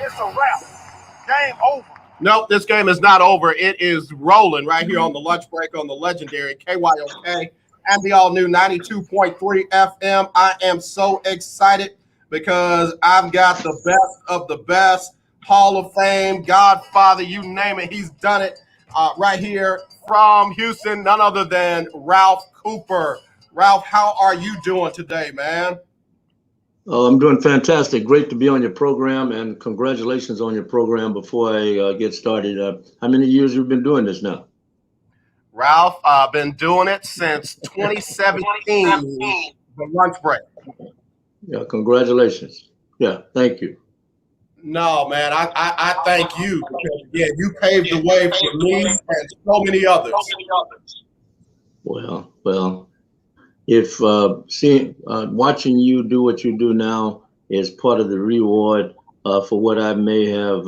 It's a wrap. Game over. Nope, this game is not over. It is rolling right here on the lunch break on the legendary KYOK and the all-new 92.3 FM. I am so excited because I've got the best of the best, Hall of Fame, Godfather, you name it, he's done it right here from Houston, none other than Ralph Cooper. Ralph, how are you doing today, man? Oh, I'm doing fantastic. Great to be on your program, and congratulations on your program. Before I get started, how many years you've been doing this now? Ralph, I've been doing it since 2017, the lunch break. Yeah, congratulations. Yeah, thank you. No, man, I thank you because, yeah, you paved the way for me and so many others. Well, if watching you do what you do now is part of the reward for what I may have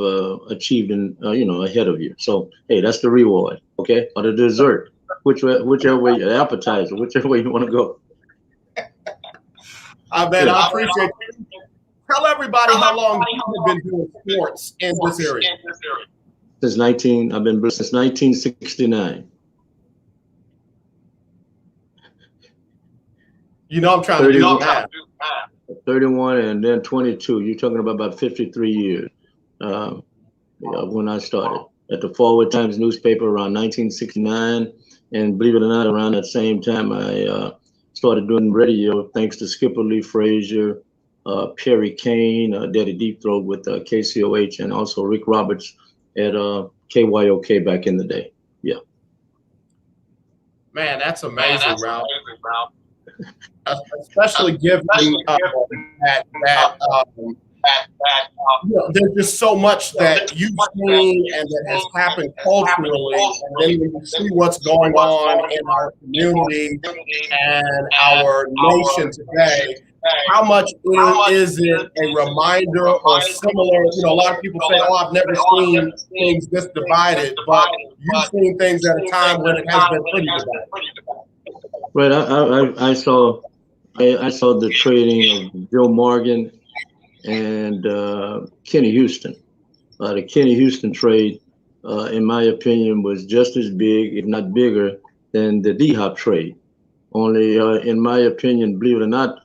achieved in ahead of you. So hey, that's the reward, okay? Or the dessert, whichever way, appetizer, whichever way you want to go. I appreciate it. Tell everybody how long you've been doing sports in this area. I've been since 1969. You know I'm trying to do that. 31 and then 22. You're talking about 53 years when I started at the Forward Times newspaper around 1969. And believe it or not, around that same time, I started doing radio thanks to Skipper Lee Frazier, Perry Kane, Daddy Deep Throat with KCOH, and also Rick Roberts at KYOK back in the day. Yeah. Man, that's amazing, Ralph. Especially given that there's just so much that you've seen and that has happened culturally, and then when you see what's going on in our community and our nation today, how much is it a reminder or similar? A lot of people say, "Oh, I've never seen things this divided," but you've seen things at a time when it has been pretty divided. Right. I saw the trading of Joe Morgan and Kenny Houston. The Kenny Houston trade, in my opinion, was just as big, if not bigger, than the D-Hop trade. Only, in my opinion, believe it or not,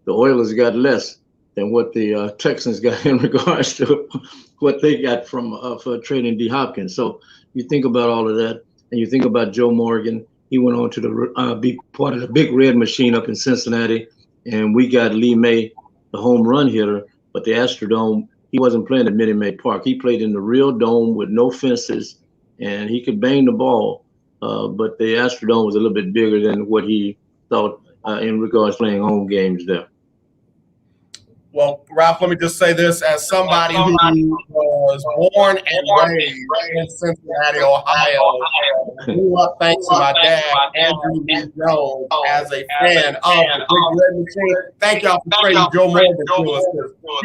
the Oilers got less than what the Texans got in regards to what they got for trading D. Hopkins. So you think about all of that, and you think about Joe Morgan. He went on to be part of the Big Red Machine up in Cincinnati, and we got Lee May, the home run hitter. But the Astrodome, he wasn't playing at Minute Maid Park. He played in the real dome with no fences, and he could bang the ball. But the Astrodome was a little bit bigger than what he thought in regards to playing home games there. Well, Ralph, let me just say this. As somebody who was born and raised in Cincinnati, Ohio, grew up thanks to my dad, Andrew Lee Jones, as a fan of the Big Red Machine. Thank y'all for trading Joe Morgan to us.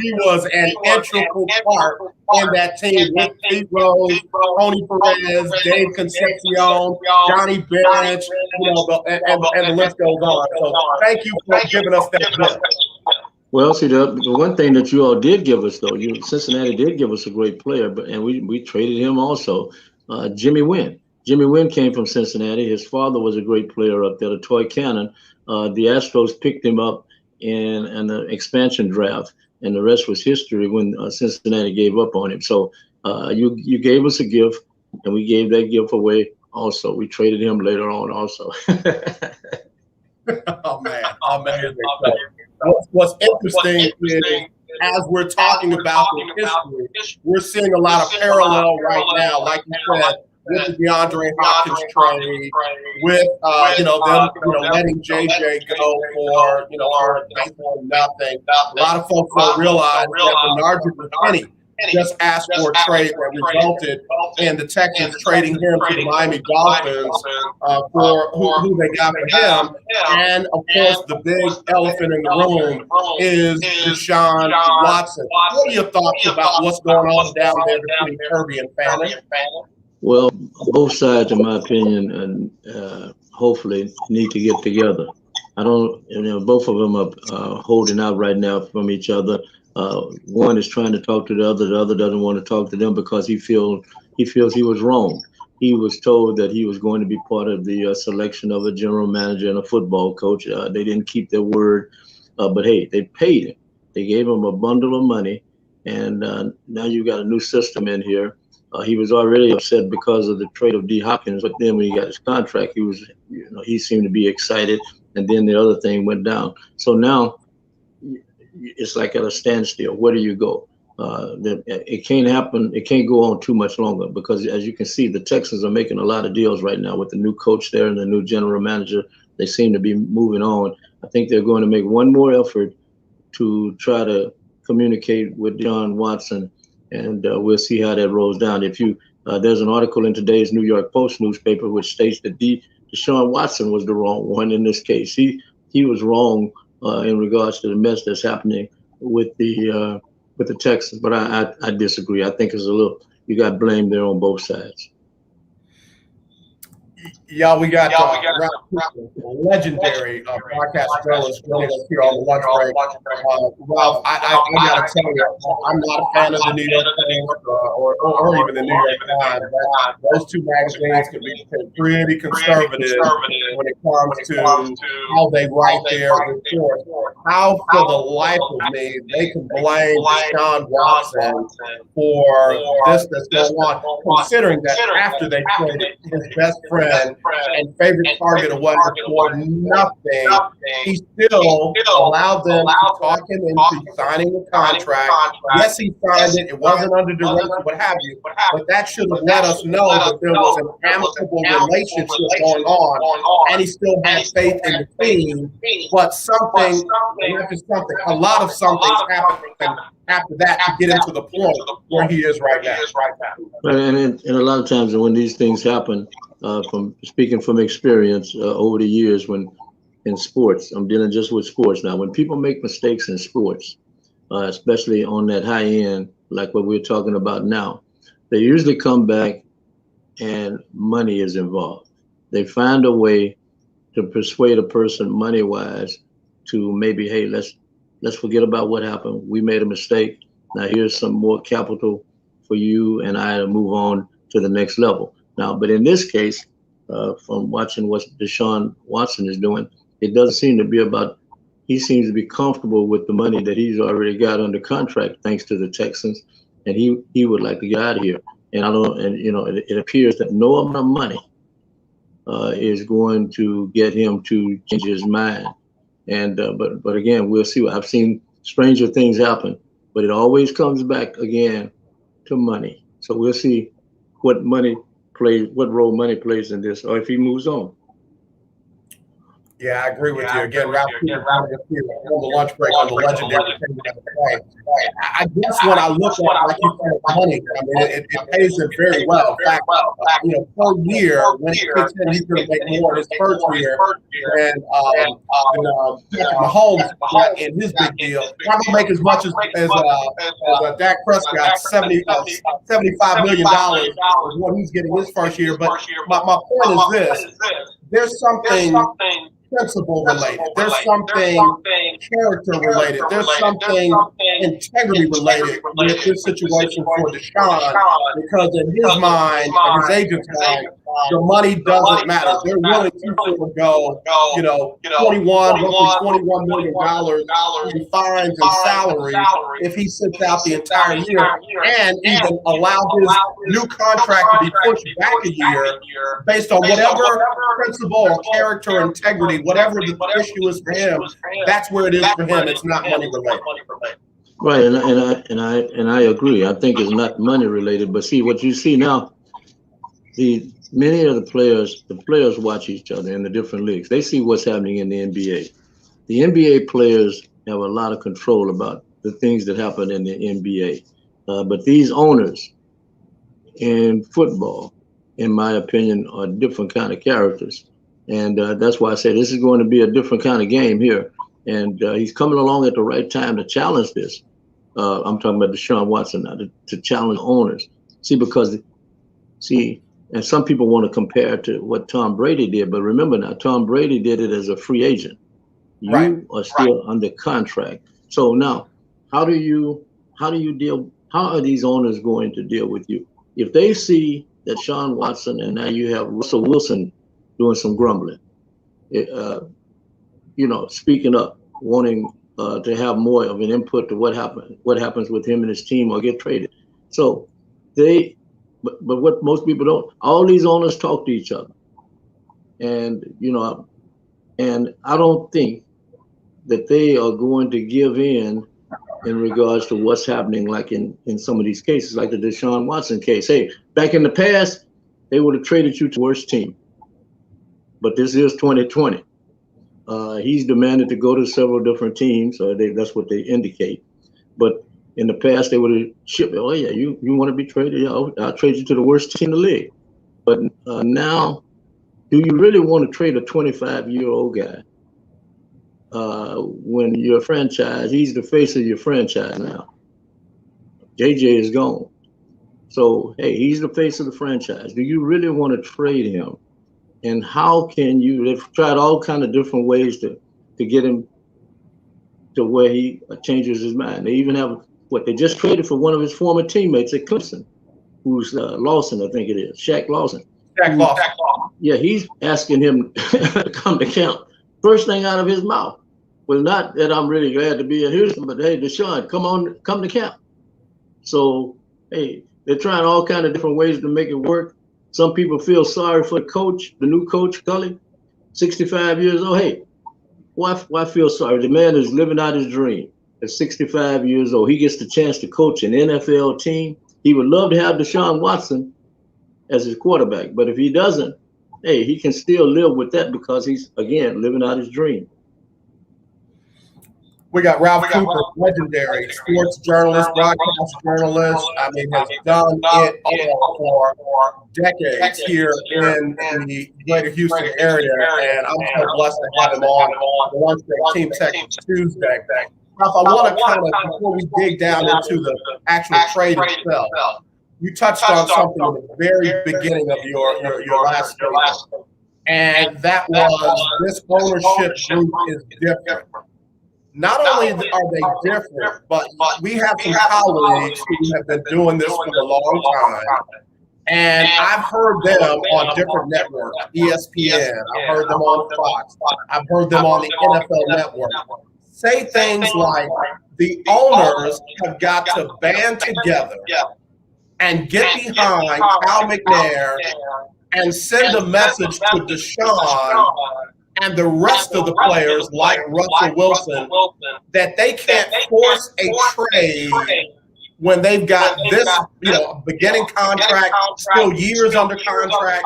He was an integral part in that team with Pete Rose, Tony Perez, Dave Concepcion, Johnny Bench, and the list goes on. So thank you for giving us that gift. Well, see, the one thing that you all did give us, though, Cincinnati did give us a great player, and we traded him also, Jimmy Wynn. Jimmy Wynn came from Cincinnati. His father was a great player up there, the toy cannon. The Astros picked him up in the expansion draft, and the rest was history when Cincinnati gave up on him. So you gave us a gift, and we gave that gift away also. We traded him later on also. Oh, man. What's interesting is, as we're talking about the history, we're seeing a lot of parallel right now, like you said, with the DeAndre Hopkins trade, with them letting JJ go for basically nothing. A lot of folks don't realize that Bernard McKinney just asked for a trade that resulted in the Texans trading him to the Miami Dolphins for who they got for him. And, of course, the big elephant in the room is Deshaun Watson. What are your thoughts about what's going on down there between Kirby and family? Well, both sides, in my opinion, hopefully need to get together. I don't, both of them are holding out right now from each other. One is trying to talk to the other doesn't want to talk to them because he feels he was wrong. He was told that he was going to be part of the selection of a general manager and a football coach. They didn't keep their word, but hey, they paid him. They gave him a bundle of money, and now you got a new system in here. He was already upset because of the trade of D. Hopkins, but then when he got his contract, he seemed to be excited, and then the other thing went down. So now it's like at a standstill. Where do you go? It can't happen. It can't go on too much longer because, as you can see, the Texans are making a lot of deals right now with the new coach there and the new general manager. They seem to be moving on. I think they're going to make one more effort to try to communicate with John Watson, and we'll see how that rolls down. There's an article in today's New York Post newspaper which states that Deshaun Watson was the wrong one in this case. He was wrong in regards to the mess that's happening with the Texans, but I disagree. I think it's you got blame there on both sides. Yeah, we got legendary broadcast journalist joining us here on the lunch break. Ralph, I got to tell you, I'm not a fan of the New York Times or even the New York Times. Those two magazines can be pretty conservative when it comes to how they write their reports. How, for the life of me, they can blame Deshaun Watson for this that's going on, considering that after they traded his best friend and favorite target of what for nothing, he still allowed them to talk him into signing the contract. Yes, he signed it. It wasn't under duress, what have you. But that should have let us know that there was an amicable relationship going on, and he still had faith in the team. But a lot of something's happened after that to get him to the point where he is right now. And a lot of times when these things happen, from speaking from experience over the years, when in sports, I'm dealing just with sports now. When people make mistakes in sports, especially on that high end, like what we're talking about now, they usually come back and money is involved. They find a way to persuade a person money-wise to maybe, hey, let's forget about what happened. We made a mistake. Now here's some more capital for you and I to move on to the next level. Now, but in this case, from watching what Deshaun Watson is doing, it doesn't seem to be about, he seems to be comfortable with the money that he's already got under contract, thanks to the Texans, and he would like to get out of here. And it appears that no amount of money is going to get him to change his mind. And but again, we'll see. I've seen stranger things happen, but it always comes back again to money. So we'll see what role money plays in this, or if he moves on. Yeah, I agree with you. Again, Ralph, on the lunch break on the legendary thing. I guess when I look at, like you said, money, I mean, it pays him very well. In fact, per year, when he kicks in, he's going to make more his first year than Patrick Mahomes in his big deal. Not going to make as much as Dak Prescott, $75 million is what he's getting his first year. But my point is this: there's something principle related. There's something character related. There's something integrity related with this situation for Deshaun, because in his mind, in his agent's mind, the money doesn't matter. They're willing to go, roughly $21 million in fines and salaries if he sits out the entire year, and even allow his new contract to be pushed back a year based on whatever principle or character, integrity, whatever the issue is for him. That's where it is for him. It's not money related. Right, and I agree. I think it's not money related, but see what you see now. Many of the players watch each other in the different leagues. They see what's happening in the NBA. The NBA players have a lot of control about the things that happen in the NBA. But these owners in football, in my opinion, are different kind of characters. And that's why I say this is going to be a different kind of game here. And he's coming along at the right time to challenge this. I'm talking about Deshaun Watson now, to challenge owners. And some people want to compare to what Tom Brady did, but remember now, Tom Brady did it as a free agent. You are still under contract. So now, how do you deal? How are these owners going to deal with you if they see that Sean Watson and now you have Russell Wilson doing some grumbling, speaking up, wanting to have more of an input to what happens with him and his team or get traded. So but what most people don't, all these owners talk to each other, and and I don't think that they are going to give in regards to what's happening, like in some of these cases, like the Deshaun Watson case. Hey, back in the past, they would have traded you to the worst team, but this is 2020. He's demanded to go to several different teams, or that's what they indicate. But in the past, they would have shipped. Oh yeah, you want to be traded? Yeah, I'll trade you to the worst team in the league. But now, do you really want to trade a 25-year-old guy when your franchise? He's the face of your franchise now. JJ is gone, so hey, he's the face of the franchise. Do you really want to trade him? And how can you? They've tried all kind of different ways to get him to where he changes his mind. They even have they just traded for one of his former teammates at Clemson, who's Lawson, I think it is, Shaq Lawson. Shaq Lawson. Yeah, he's asking him to come to camp. First thing out of his mouth was not that I'm really glad to be in Houston, but hey, Deshaun, come to camp. So hey, they're trying all kind of different ways to make it work. Some people feel sorry for the coach, the new coach, Cully, 65 years old. Hey, why feel sorry? The man is living out his dream at 65 years old. He gets the chance to coach an NFL team. He would love to have Deshaun Watson as his quarterback, but if he doesn't, hey, he can still live with that because he's, again, living out his dream. We got Ralph Cooper, legendary sports journalist, broadcast journalist. I mean, has done it all for decades here in the greater Houston area, and I'm so blessed to have him on the Lunch Break Team Tech Tuesday. Ralph, I want to kind of, before we dig down into the actual trade itself, you touched on something at the very beginning of your last statement, and that was this ownership group is different. Not only are they different, but we have some colleagues who have been doing this for a long time. And I've heard them on different networks, ESPN, I've heard them on Fox, I've heard them on the NFL network, say things like the owners have got to band together and get behind Cal McNair and send a message to Deshaun and the rest of the players like Russell Wilson that they can't force a trade when they've got this, beginning contract, still years under contract,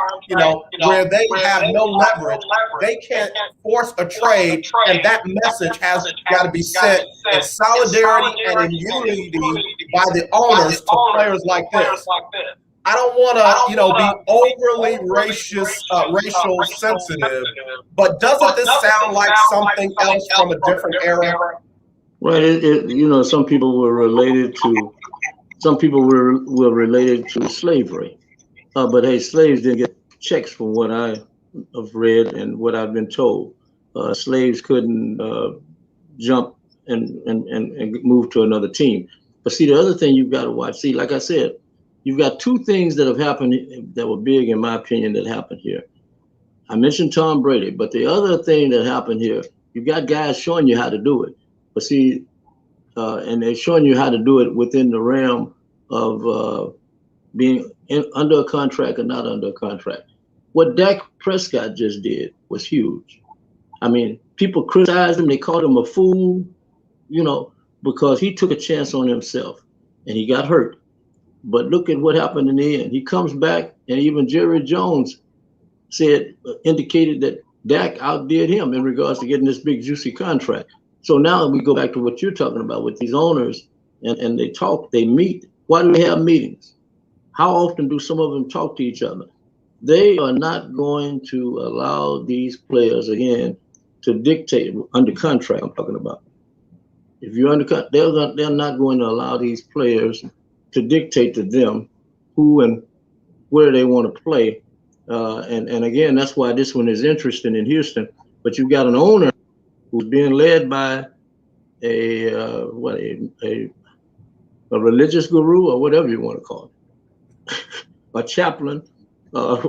where they have no leverage. They can't force a trade, and that message has got to be sent in solidarity and in unity by the owners to players like this. I don't want to, be overly racial sensitive, but doesn't this sound like something else from a different era? Right. Some people were related to slavery, but hey, slaves didn't get checks from what I have read and what I've been told. Slaves couldn't jump and move to another team. But see, the other thing you've got to watch. See, like I said, you've got two things that have happened that were big, in my opinion, that happened here. I mentioned Tom Brady, but the other thing that happened here, you've got guys showing you how to do it. But see, and they're showing you how to do it within the realm of being under a contract or not under a contract. What Dak Prescott just did was huge. I mean, people criticized him. They called him a fool, because he took a chance on himself and he got hurt. But look at what happened in the end. He comes back, and even Jerry Jones indicated that Dak outdid him in regards to getting this big, juicy contract. So now we go back to what you're talking about with these owners, and they talk, they meet. Why do they have meetings? How often do some of them talk to each other? They are not going to allow these players, again, to dictate under contract. I'm talking about. If you're under contract, they're not going to allow these players to dictate to them who and where they want to play. And again, that's why this one is interesting in Houston. But you've got an owner who's being led by a religious guru or whatever you want to call it, a chaplain, uh,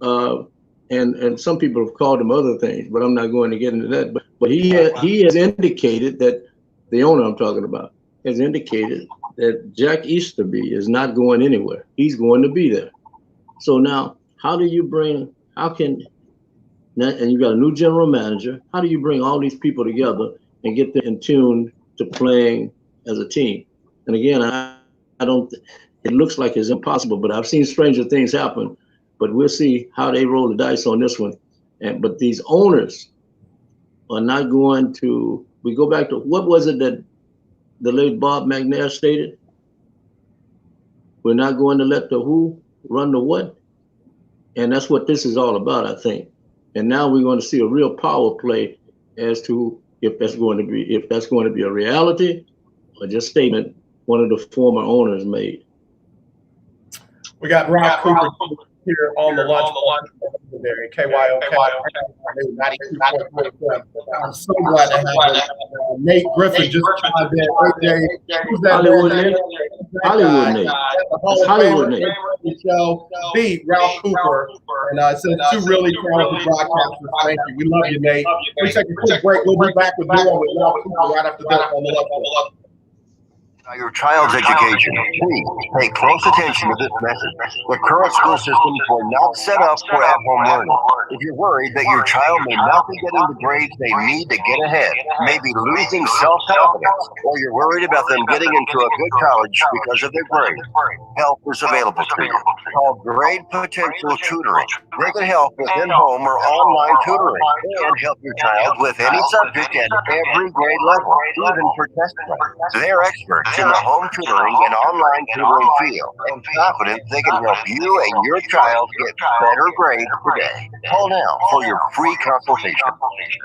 uh, and some people have called him other things, but I'm not going to get into that. But he has indicated that the owner I'm talking about has indicated that Jack Easterby is not going anywhere. He's going to be there. So now, how can, and you got a new general manager, how do you bring all these people together and get them in tune to playing as a team? And again, I don't, it looks like it's impossible, but I've seen stranger things happen, but we'll see how they roll the dice on this one. But these owners are not going to, we go back to, what was it that the late Bob McNair stated? We're not going to let the who run the what. And that's what this is all about, I think. And now we're going to see a real power play as to if that's going to be a reality or just statement one of the former owners made. We got Rob Cooper here on the lunch legendary KYOK. I'm so glad to have him. Nate Griffin just chimed in. Who's that? Hollywood Nate. Hollywood Nate. It's Hollywood Nate. Show beat Ralph Cooper, and it says two really talented broadcasters. Thank you. We love you, Nate. We take a quick break. We'll be back with more with Ralph Cooper right after this on the left. Your child's education. Please pay close attention to this message. The current school systems were not set up for at-home learning. If you're worried that your child may not be getting the grades they need to get ahead, maybe losing self-confidence, or you're worried about them getting into a good college because of their grades, help is available to you. Call Grade Potential Tutoring. They can help with in-home or online tutoring and help your child with any subject at every grade level, even for test prep. They're experts in the home tutoring and online tutoring field, and confident they can help you and your child get better grades today. Call now for your free consultation.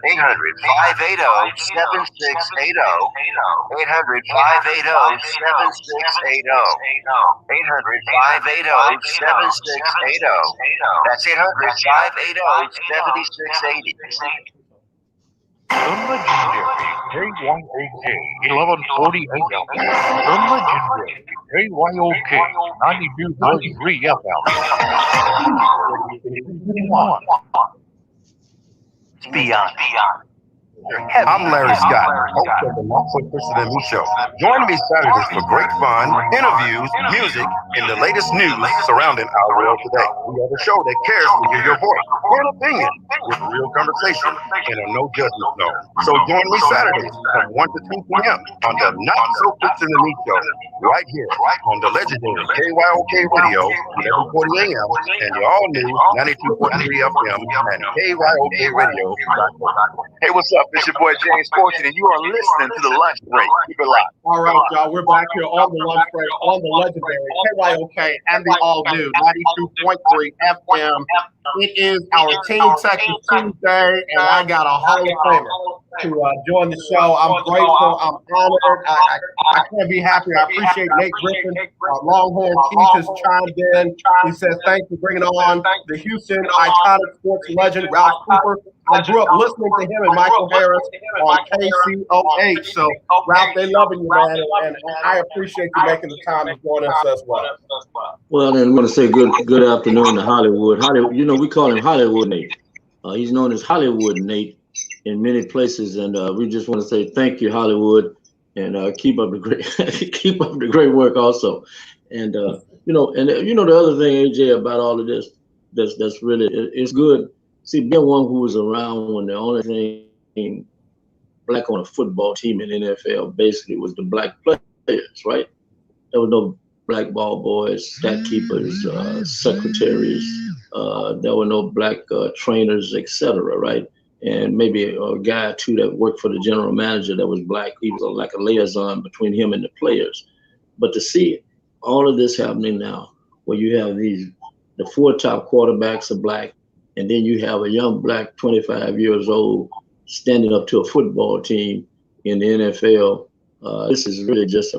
800-580-7680. 800-580-7680. 800-580-7680. That's 800-580-7680. The legendary KYOK 1140 AM. The legendary KYOK 92.3 FM. It's beyond. I'm Larry Scott, host of the Monthly Christian and Me Show. Join me Saturdays for great fun, interviews, music, and the latest news surrounding our world today. We have a show that cares to hear your voice, your opinion, with real conversation and a no judgment zone. So join me Saturdays from 1 to 2 p.m. on the Not So Christian and Me Show, right here on the legendary KYOK Radio, 1140 AM, and the all-new 92.3 FM and KYOKradio.com. Hey, what's up? It's your boy James Fortune, and you are listening to The Lunch Break. Keep it locked. All right, y'all. We're back here on the lunch break on the legendary KYOK and the all-new 92.3 FM. It is our Team Texas Tuesday, and I got a Hall of Famer to join the show. I'm grateful. I'm honored. I can't be happier. I appreciate Nate Griffin. Longhorn Keith has chimed in. He says, thanks for bringing on the Houston iconic sports legend, Ralph Cooper. I grew up listening to him and Michael Harris on KCOH. So, Ralph, they loving you, man, and I appreciate you making the time to join us as well. Well, then I'm going to say good afternoon to Hollywood. Hollywood, you know, we call him Hollywood Nate. He's known as Hollywood Nate in many places, and we just want to say thank you, Hollywood, and keep up the great work also. And the other thing, AJ, about all of this, that's really it's good. See, being one who was around when the only thing black on a football team in the NFL basically was the black players, right? There was no black ball boys, stat keepers, secretaries. There were no black trainers, etc., right? And maybe a guy or two that worked for the general manager that was black. He was like a liaison between him and the players. But to see all of this happening now, where you have the 4 top quarterbacks are black, and then you have a young black 25 years old standing up to a football team in the NFL. This is really this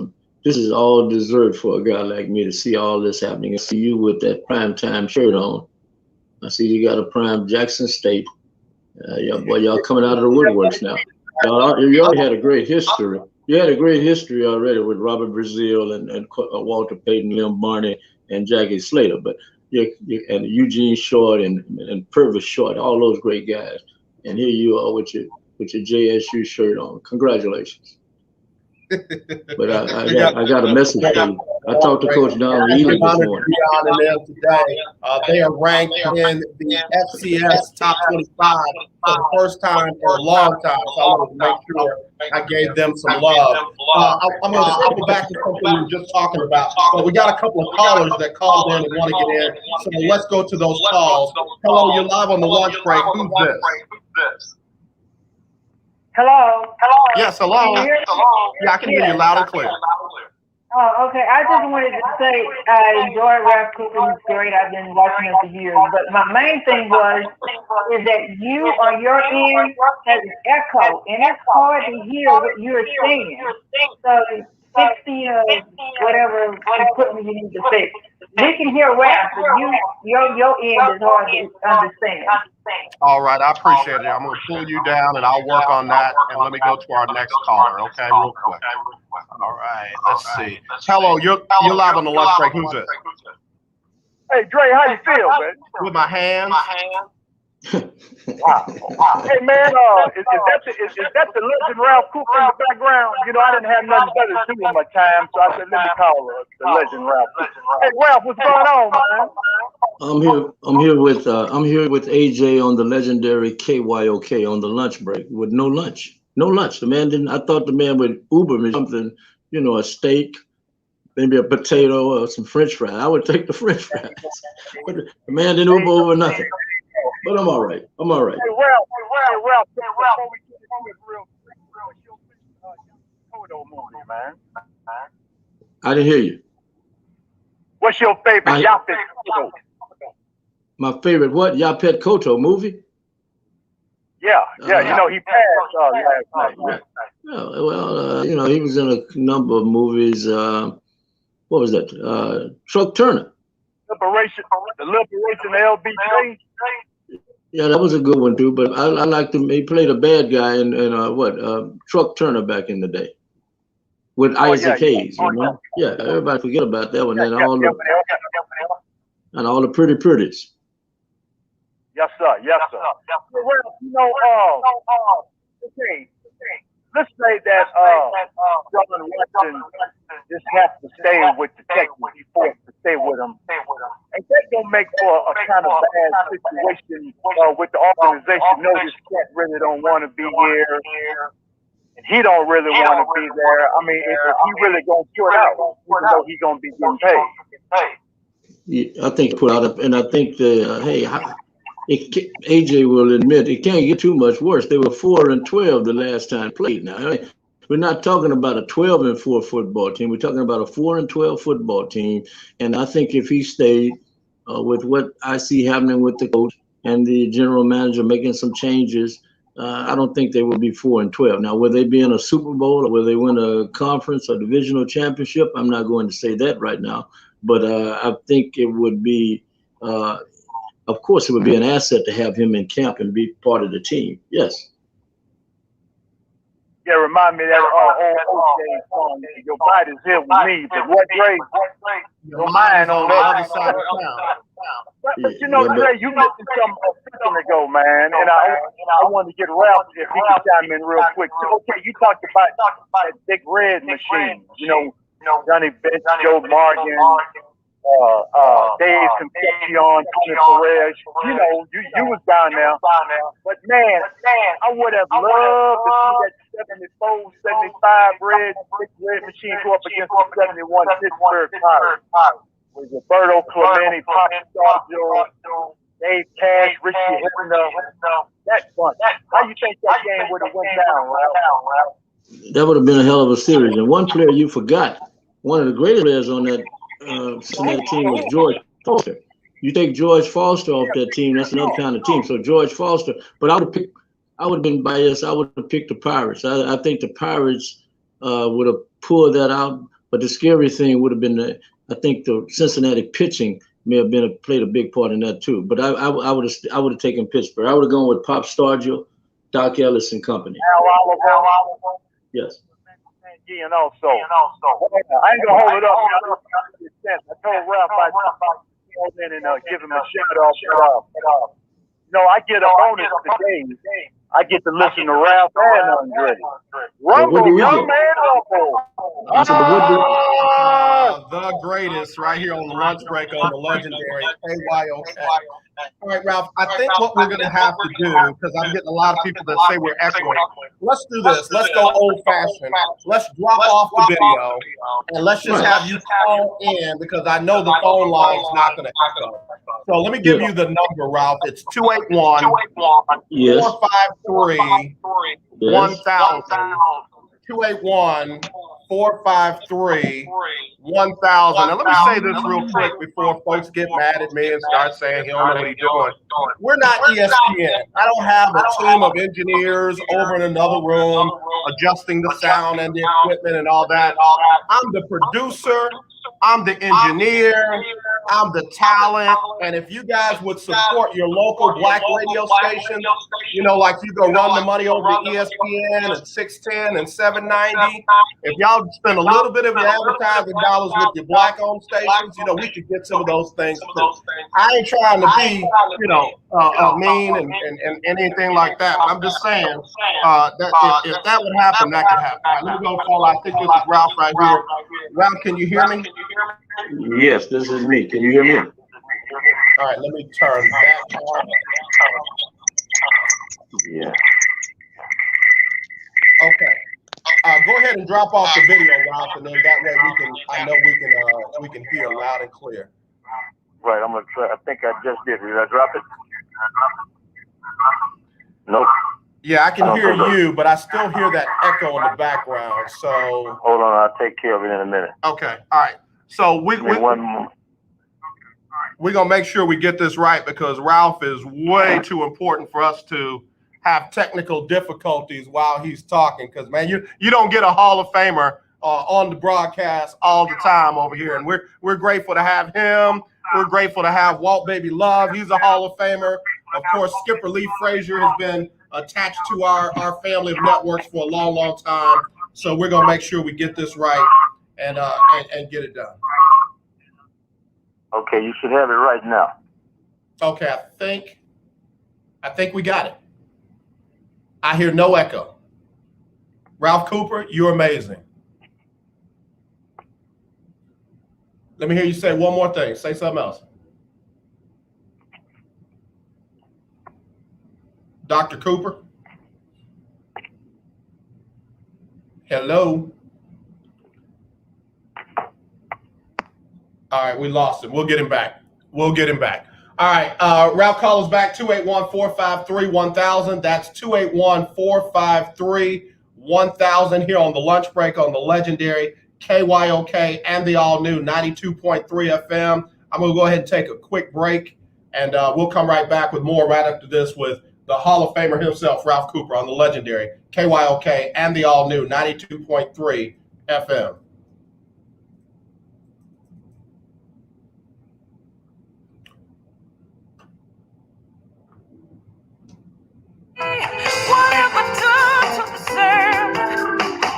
is all deserved for a guy like me to see all this happening and see you with that primetime shirt on. I see you got a prime Jackson State. Y'all coming out of the woodworks now. You already had a great history. You had a great history already with Robert Brazil and Walter Payton, Lem Barney, and Jackie Slater. But and Eugene Short and Purvis Short, all those great guys. And here you are with your JSU shirt on. Congratulations. But I got a message for you. I talked to Coach Don Ely this morning. Today, they are ranked in the FCS top 25 for the first time in a long time. So I wanted to make sure I gave them some love. I'm going to circle back to something we were just talking about. But we got a couple of callers that called in and want to get in. So let's go to those calls. Hello, you're live on the lunch break. Who's this? Hello? Yes, hello. Yeah, I can hear you loud and clear. Oh, okay. I just wanted to say I enjoy Ralph Cooper. He's great. I've been watching him for years. But my main thing is that you on your end has an echo, and it's hard to hear what you're saying. So fix the whatever equipment you need to fix. We can hear Ralph, but your end is hard to understand. All right, I appreciate it. I'm going to pull you down, and I'll work on that. And let me go to our next caller, okay, real quick. All right, let's see. Hello, you're live on the lunch break. Who's this? Hey, Dre, how you feel, man? With my hands. Wow. Hey, man, is that the legend Ralph Cooper in the background? You know, I didn't have nothing better to do with my time, so I said, let me call the legend Ralph Cooper. Hey, Ralph, what's going on, man? I'm here with AJ on the legendary KYOK on the lunch break with no lunch. No lunch. The man didn't. I thought the man would Uber me something, you know, a steak, maybe a potato or some French fries. I would take the French fries. But the man didn't Uber over nothing. But I'm all right. Hey, Ralph, before we get into it real quick, Kodo movie, man. I didn't hear you. What's your favorite Yaphet Koto? My favorite what? Yaphet Koto movie? Yeah, you know, he passed last night. Yeah, well, you know, he was in a number of movies. What was that? Truck Turner. The Liberation LBJ. Yeah, that was a good one too. But I liked him. He played a bad guy in Truck Turner back in the day with Isaac Hayes. You know? Yeah, everybody forget about that one. And all the pretty pretties. Yes, sir. Well, you know, okay. Let's say that John Watson just has to stay with the Texans. He's forced to stay with them. And that gonna make for a kind of bad situation with the organization. No, this cat really don't want to be here. And he don't really want to be there. I mean, if he really gonna put out, even though he gonna be getting paid. Yeah, I think put out, and I think AJ will admit it can't get too much worse. They were 4-12 the last time played. Now, I mean, we're not talking about a 12-4 football team. We're talking about a 4-12 football team. And I think if he stayed with what I see happening with the coach and the general manager making some changes, I don't think they will be 4-12. Now, will they be in a Super Bowl or will they win a conference or divisional championship? I'm not going to say that right now. But I think it would be. Of course, it would be an asset to have him in camp and be part of the team. Yes. Yeah, remind me of that old OJ song. Your body's here with me, but what Dre? Your mind on the other side of town. But you know, Dre, you mentioned something a second ago, man, and I wanted to get Ralph if he could chime in real quick. Okay, you talked about that big red machine. You know, Johnny Bench, Joe Morgan. Dave Concepcion, Tony Perez, you know, you was down there. But man, I would have loved to see that 74, 75 big red machine go up against the 71 Pittsburgh Pirates. With Roberto Clemente, Pop Stargell, Dave Cash, Richie Hitler. That's fun. How you think that game would have went down, Ralph? That would have been a hell of a series. And one player you forgot, one of the greatest players on that team was George Foster. You take George Foster off that team, that's another kind of team. So George Foster, but I would have been biased. I would have picked the Pirates. I think the Pirates would have pulled that out. But the scary thing would have been I think the Cincinnati pitching may have played a big part in that too. But I would have taken Pittsburgh. I would have gone with Pop Stargell, Doc Ellis and Company. Al Oliver. Yes. And also, I ain't gonna hold it up. I told Ralph I'd call in and give him a shout out. I get a bonus today. I get to listen to Ralph and Andre. Rumble, young man, the greatest right here on the lunch break on the legendary KYOK. All right, Ralph, I think what we're going to have to do, because I'm getting a lot of people that say we're echoing, let's do this. Let's go old-fashioned. Let's drop off the video, and let's just have you call in, because I know the phone line's not going to echo. So let me give you the number, Ralph. It's 281-453-1000. 281-453-1000. Now, let me say this real quick before folks get mad at me and start saying he don't know what he's doing. We're not ESPN. I don't have a team of engineers over in another room adjusting the sound and the equipment and all that. I'm the producer. I'm the engineer. I'm the talent. And if you guys would support your local black radio station, like you go run the money over ESPN and 610 and 790. If y'all spend a little bit of your advertising dollars with your black-owned stations, we could get some of those things too. I ain't trying to be, mean and anything like that. But I'm just saying that if that would happen, that could happen. Right, let me go call. I think this is Ralph right here. Ralph, can you hear me? Yes, this is me. Can you hear me? All right, let me turn that on. Yeah. Okay. Go ahead and drop off the video, Ralph, and then that way we can hear loud and clear. Right, I'm gonna try. I think I just did. Did I drop it? Nope. Yeah, I can hear you, but I still hear that echo in the background. So hold on, I'll take care of it in a minute. Okay, all right. So we're gonna make sure we get this right, because Ralph is way too important for us to have technical difficulties while he's talking. Because man, you don't get a Hall of Famer on the broadcast all the time over here, and we're grateful to have him. We're grateful to have Walt Baby Love. He's a Hall of Famer. Of course, Skipper Lee Frazier has been attached to our family of networks for a long, long time. So we're gonna make sure we get this right and get it done. Okay, you should have it right now. Okay, I think we got it. I hear no echo. Ralph Cooper, you're amazing. Let me hear you say one more thing. Say something else. Dr. Cooper? Hello? All right, we lost him. We'll get him back. All right, Ralph, call us back, 281-453-1000. That's 281-453-1000 here on the lunch break on the legendary KYOK and the all-new 92.3 FM. I'm going to go ahead and take a quick break, and we'll come right back with more right after this with the Hall of Famer himself, Ralph Cooper, on the legendary KYOK and the all-new 92.3 FM. What have I done to deserve?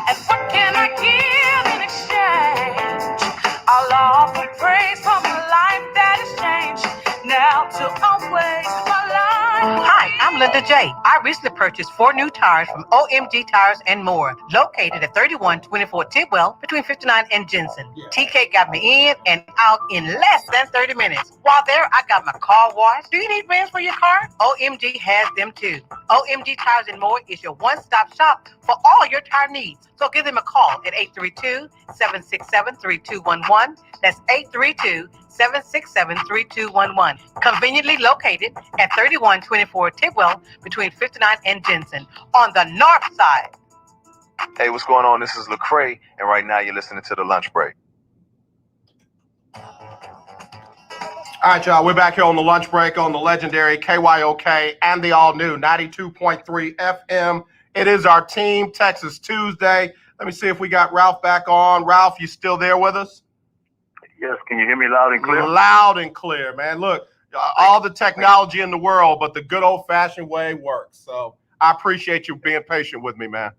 And what can I give in exchange? I'll offer praise for my life that has changed. Now to always my life. Hi, I'm Linda J. I recently purchased 4 new tires from OMG Tires and More, located at 3124 Tidwell between 59 and Jensen. TK got me in and out in less than 30 minutes. While there, I got my car washed. Do you need rims for your car? OMG has them too. OMG Tires and More is your one-stop shop for all your tire needs. So give them a call at 832-767-3211. That's 832-767-3211. Conveniently located at 3124 Tidwell between 59 and Jensen on the north side. Hey, what's going on? This is Lecrae, and right now you're listening to The Lunch Break. All right, y'all, we're back here on the lunch break on the legendary KYOK and the all-new 92.3 FM. It is our Team Texas Tuesday. Let me see if we got Ralph back on. Ralph, you still there with us? Yes, can you hear me loud and clear? Loud and clear, man. Look, all the technology in the world, but the good old-fashioned way works. So I appreciate you being patient with me, man.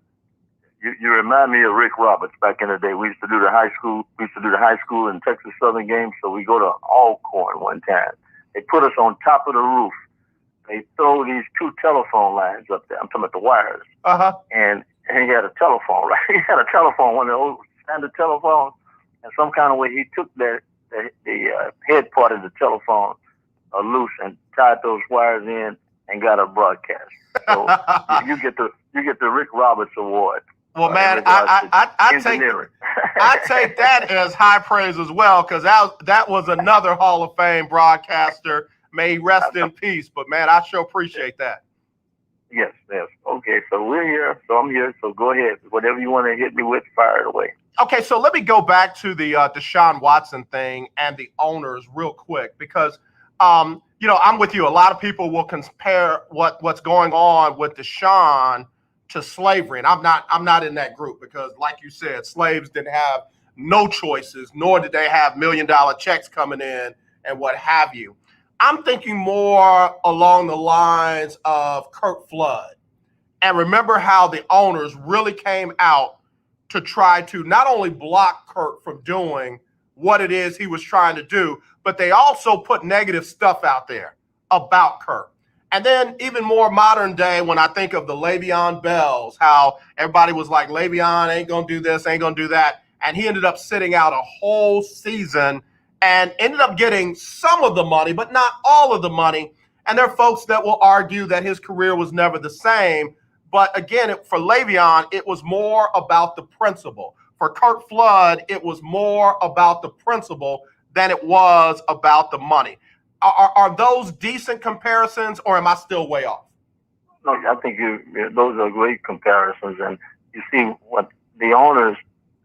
You remind me of Rick Roberts back in the day. We used to do the high school and Texas Southern games. So we go to Alcorn one time. They put us on top of the roof. They throw these 2 telephone lines up there. I'm talking about the wires. And he had a telephone, right? He had a telephone, one of the old standard telephones. And some kind of way he took the head part of the telephone loose and tied those wires in and got a broadcast. So you get the Rick Roberts Award. Well, man, I take that as high praise as well, because that was another Hall of Fame broadcaster. May he rest in peace. But man, I sure appreciate that. Yes. Okay, so we're here. So I'm here. So go ahead. Whatever you want to hit me with, fire it away. Okay, so let me go back to the Deshaun Watson thing and the owners real quick, because I'm with you. A lot of people will compare what's going on with Deshaun to slavery, and I'm not in that group, because, like you said, slaves didn't have no choices, nor did they have $1 million checks coming in and what have you. I'm thinking more along the lines of Curt Flood, and remember how the owners really came out to try to not only block Curt from doing what it is he was trying to do, but they also put negative stuff out there about Curt. And then even more modern day, when I think of the Le'Veon Bells, how everybody was like, Le'Veon ain't going to do this, ain't going to do that. And he ended up sitting out a whole season and ended up getting some of the money, but not all of the money. And there are folks that will argue that his career was never the same. But again, for Le'Veon, it was more about the principle. For Curt Flood, it was more about the principle than it was about the money. Are those decent comparisons, or am I still way off? No, I think those are great comparisons. And you see what the owners,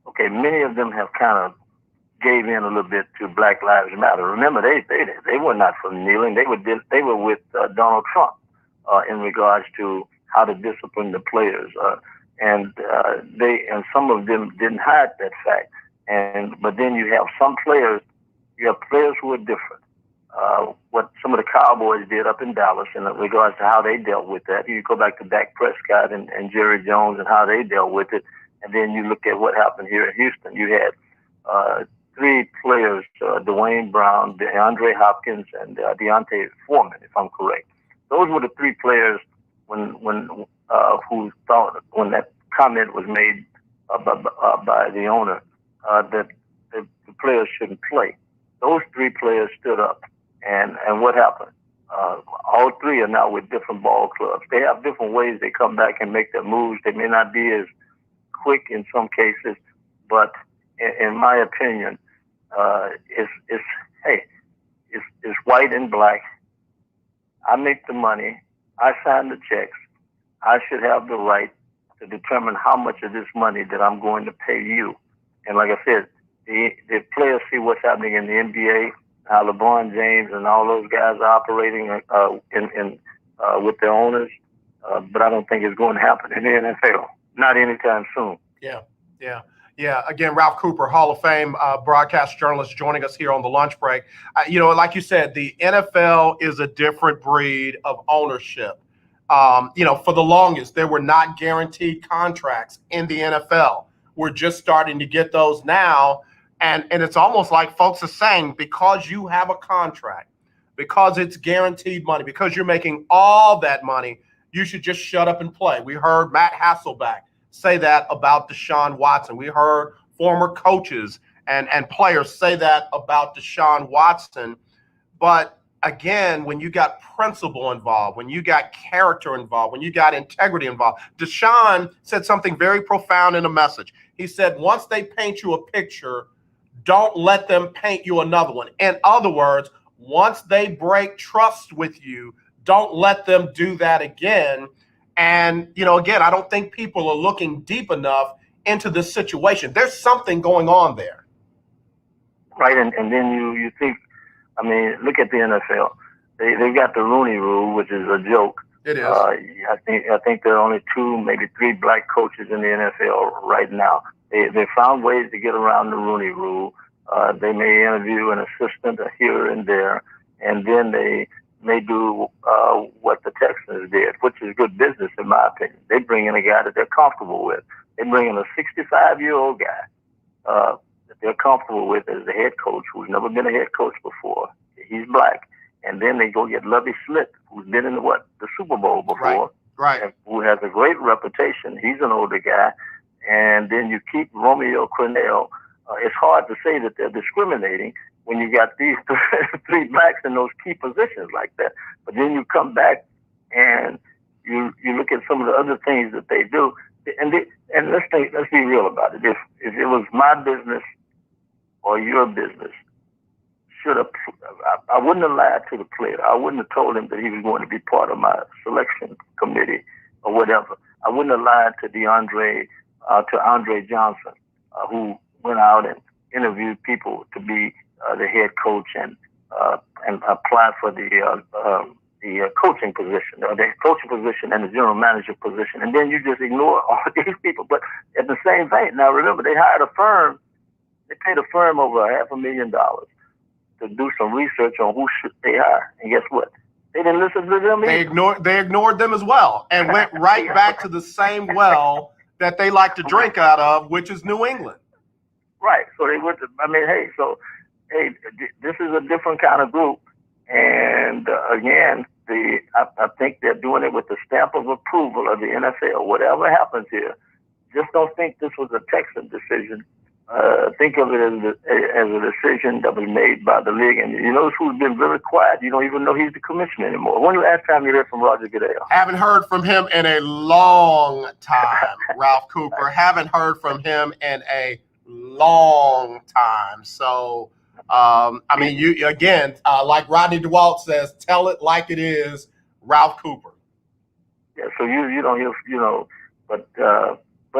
okay, many of them have kind of gave in a little bit to Black Lives Matter. Remember, they were not for kneeling. They were with Donald Trump in regards to how to discipline the players. And some of them didn't hide that fact. But then you have some players, who are different. What some of the Cowboys did up in Dallas in regards to how they dealt with that. You go back to Dak Prescott and Jerry Jones and how they dealt with it. And then you look at what happened here in Houston. You had 3 players, Dwayne Brown, DeAndre Hopkins, and Deontay Foreman, if I'm correct. Those were the 3 players who thought, when that comment was made by the owner, that the players shouldn't play. Those 3 players stood up, and what happened? All 3 are now with different ball clubs. They have different ways they come back and make their moves. They may not be as quick in some cases, but in my opinion, it's white and black. I make the money. I sign the checks. I should have the right to determine how much of this money that I'm going to pay you. And like I said, the players see what's happening in the NBA, how LeBron James and all those guys are operating with their owners. But I don't think it's going to happen in the NFL. Not anytime soon. Yeah. Again, Ralph Cooper, Hall of Fame broadcast journalist, joining us here on the lunch break. Like you said, the NFL is a different breed of ownership. For the longest, there were not guaranteed contracts in the NFL. We're just starting to get those now. And it's almost like folks are saying, because you have a contract, because it's guaranteed money, because you're making all that money, you should just shut up and play. We heard Matt Hasselbeck say that about Deshaun Watson. We heard former coaches and players say that about Deshaun Watson. But again, when you got principle involved, when you got character involved, when you got integrity involved, Deshaun said something very profound in a message. He said, once they paint you a picture, don't let them paint you another one. In other words, once they break trust with you, don't let them do that again. And, again, I don't think people are looking deep enough into this situation. There's something going on there. Right. And then you think, look at the NFL. They've got the Rooney Rule, which is a joke. It is. I think there are only 2, maybe 3 black coaches in the NFL right now. They found ways to get around the Rooney Rule. They may interview an assistant here and there, and then they may do what the Texans did, which is good business in my opinion. They bring in a guy that they're comfortable with. They bring in a 65-year-old guy that they're comfortable with as the head coach, who's never been a head coach before. He's black. And then they go get Lovie Smith, who's been in the Super Bowl before, right. Who has a great reputation. He's an older guy. And then you keep Romeo Crennel. It's hard to say that they're discriminating when you got these three blacks in those key positions like that. But then you come back and you look at some of the other things that they do. And let's be real about it. If it was my business or your business, I wouldn't have lied to the player. I wouldn't have told him that he was going to be part of my selection committee or whatever. I wouldn't have lied to Andre Johnson, who went out and interviewed people to be the head coach and apply for the coaching position, or the coaching position and the general manager position. And then you just ignore all these people. But at the same vein, now remember, they hired a firm. They paid a firm over $500,000 to do some research on who should they hire. And guess what? They didn't listen to them either. They ignored them as well and went right back to the same well that they like to drink out of, which is New England. Right. So they went to, this is a different kind of group. And again, I think they're doing it with the stamp of approval of the NFL. Whatever happens here, just don't think this was a Texan decision. Think of it as a decision that was made by the league. And you notice who's been very quiet? You don't even know he's the commissioner anymore. When was the last time you heard from Roger Goodell? Haven't heard from him in a long time, Ralph Cooper. Haven't heard from him in a long time. So, you again, like Rodney DeWalt says, tell it like it is, Ralph Cooper. Yeah, so you don't hear, but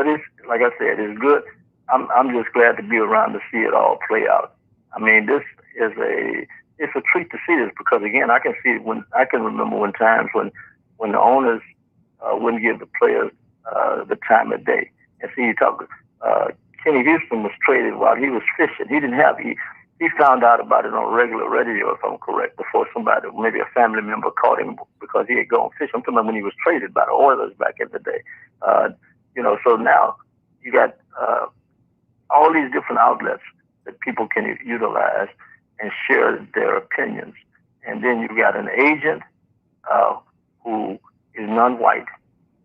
it's, like I said, it's good. I'm just glad to be around to see it all play out. I mean, this is it's a treat to see this because again, I can see it I can remember times when the owners wouldn't give the players the time of day. And see, you talk. Kenny Houston was traded while he was fishing. He found out about it on regular radio, if I'm correct, before somebody, maybe a family member, caught him because he had gone fishing. I'm talking about when he was traded by the Oilers back in the day. So now you got all these different outlets that people can utilize and share their opinions. And then you've got an agent who is non-white,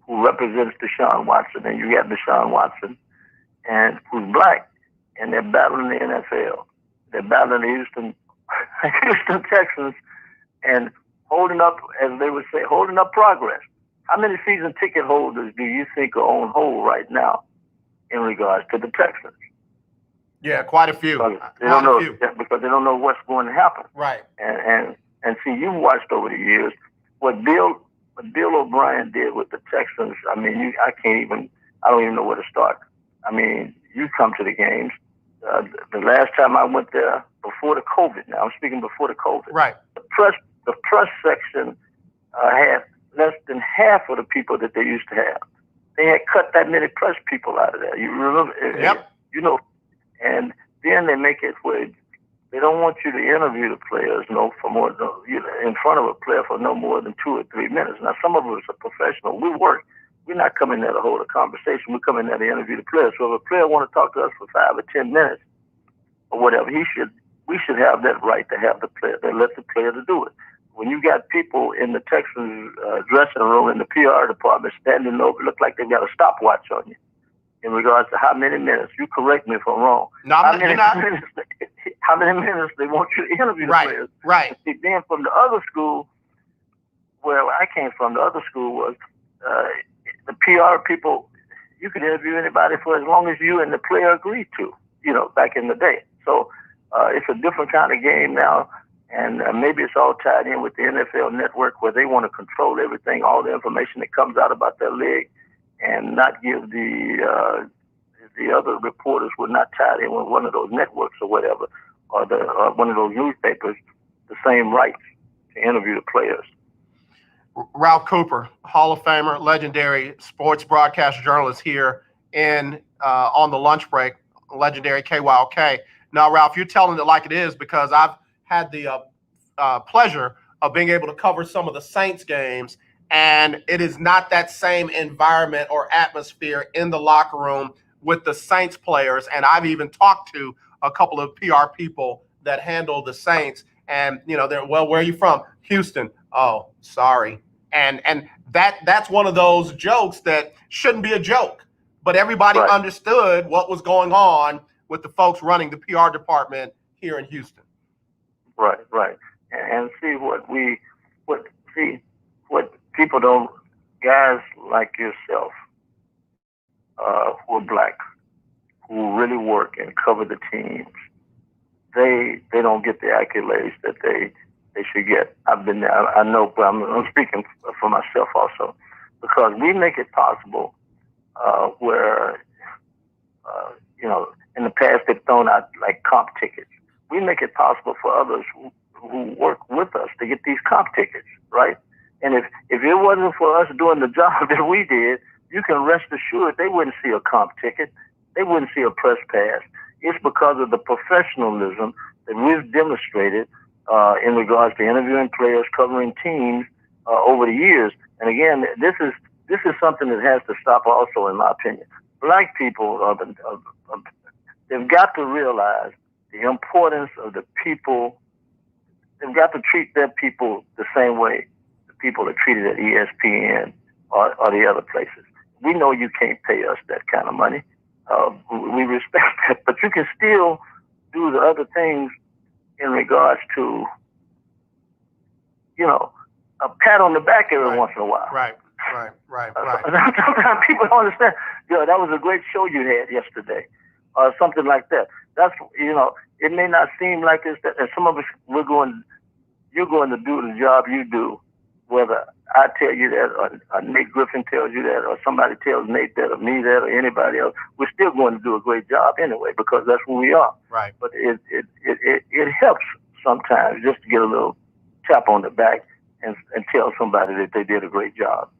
who represents Deshaun Watson, and you got Deshaun Watson, and who's black, and they're battling the NFL. They're battling the Houston Texans and holding up, as they would say, holding up progress. How many season ticket holders do you think are on hold right now in regards to the Texans? Yeah, quite a few. Because they don't know what's going to happen. Right. And see, you've watched over the years what Bill O'Brien did with the Texans. I mean, I don't even know where to start. I mean, you come to the games. The last time I went there, before the COVID. Now I'm speaking before the COVID. Right. The press section had less than half of the people that they used to have. They had cut that many press people out of there. You remember? Yep. And then they make it where they don't want you to interview the players, for more than, in front of a player for no more than 2 or 3 minutes. Now, some of us are professional. We work. We're not coming there to hold a conversation. We're coming there to interview the players. So if a player want to talk to us for 5 or 10 minutes or whatever, we should have that right to have the player, to let the player to do it. When you got people in the Texans dressing room in the PR department standing over, look like they've got a stopwatch on you in regards to how many minutes. You correct me if I'm wrong. No, how many minutes they want you to interview the players. Right. See, then from the other school, where I came from, the other school was the PR people, you could interview anybody for as long as you and the player agreed to, back in the day. So it's a different kind of game now. And maybe it's all tied in with the NFL network where they want to control everything, all the information that comes out about their league, and not give the other reporters who are not tied in with one of those networks or whatever, or one of those newspapers, the same rights to interview the players. Ralph Cooper, Hall of Famer, legendary sports broadcast journalist here on the lunch break, legendary KYOK. Now, Ralph, you're telling it like it is because I've had the pleasure of being able to cover some of the Saints games, and it is not that same environment or atmosphere in the locker room with the Saints players. And I've even talked to a couple of PR people that handle the Saints, and they're, well, where are you from? Houston. Oh, sorry. And that's one of those jokes that shouldn't be a joke, but everybody understood what was going on with the folks running the PR department here in Houston. Right. And see what people don't, guys like yourself, who are black, who really work and cover the teams, they don't get the accolades that they should get. I've been there. I know, but I'm speaking for myself also, because we make it possible where, in the past they've thrown out like comp tickets. We make it possible for others who work with us to get these comp tickets, right? And if it wasn't for us doing the job that we did, you can rest assured they wouldn't see a comp ticket. They wouldn't see a press pass. It's because of the professionalism that we've demonstrated in regards to interviewing players, covering teams over the years. And again, this is something that has to stop also, in my opinion. Black people, they've got to realize the importance of the people. They've got to treat their people the same way the people are treated at ESPN or the other places. We know you can't pay us that kind of money. We respect that, but you can still do the other things in regards to, a pat on the back every once in a while. Right. Sometimes people don't understand. That was a great show you had yesterday, or something like that. That's, it may not seem like it's that, and some of us, you're going to do the job you do, whether I tell you that, or Nate Griffin tells you that, or somebody tells Nate that, or me that, or anybody else. We're still going to do a great job anyway, because that's who we are. Right. But it helps sometimes just to get a little tap on the back and tell somebody that they did a great job.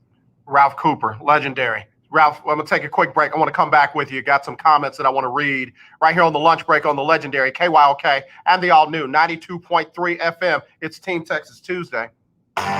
Ralph Cooper, legendary. Ralph, I'm going to take a quick break. I want to come back with you. Got some comments that I want to read right here on the lunch break on the legendary KYOK and the all-new 92.3 FM. It's Team Texas Tuesday.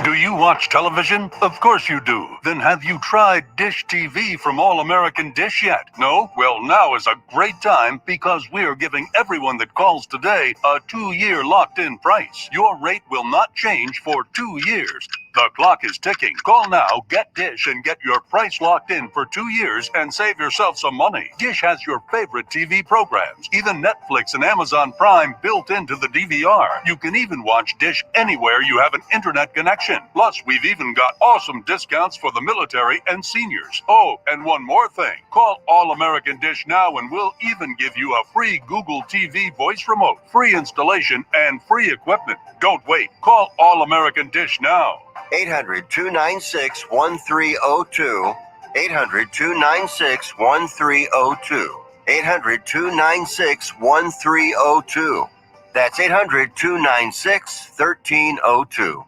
Do you watch television? Of course you do. Then have you tried Dish TV from All American Dish yet? No? Well, now is a great time, because we're giving everyone that calls today a 2-year locked-in price. Your rate will not change for 2 years. The clock is ticking. Call now, get Dish, and get your price locked in for 2 years and save yourself some money. Dish has your favorite TV programs, even Netflix and Amazon Prime built into the DVR. You can even watch Dish anywhere you have an internet connection. Plus, we've even got awesome discounts for the military and seniors. Oh, and one more thing. Call All American Dish now and we'll even give you a free Google TV voice remote, free installation, and free equipment. Don't wait. Call All American Dish now. 800-296-1302. 800-296-1302. 800-296-1302. That's 800-296-1302.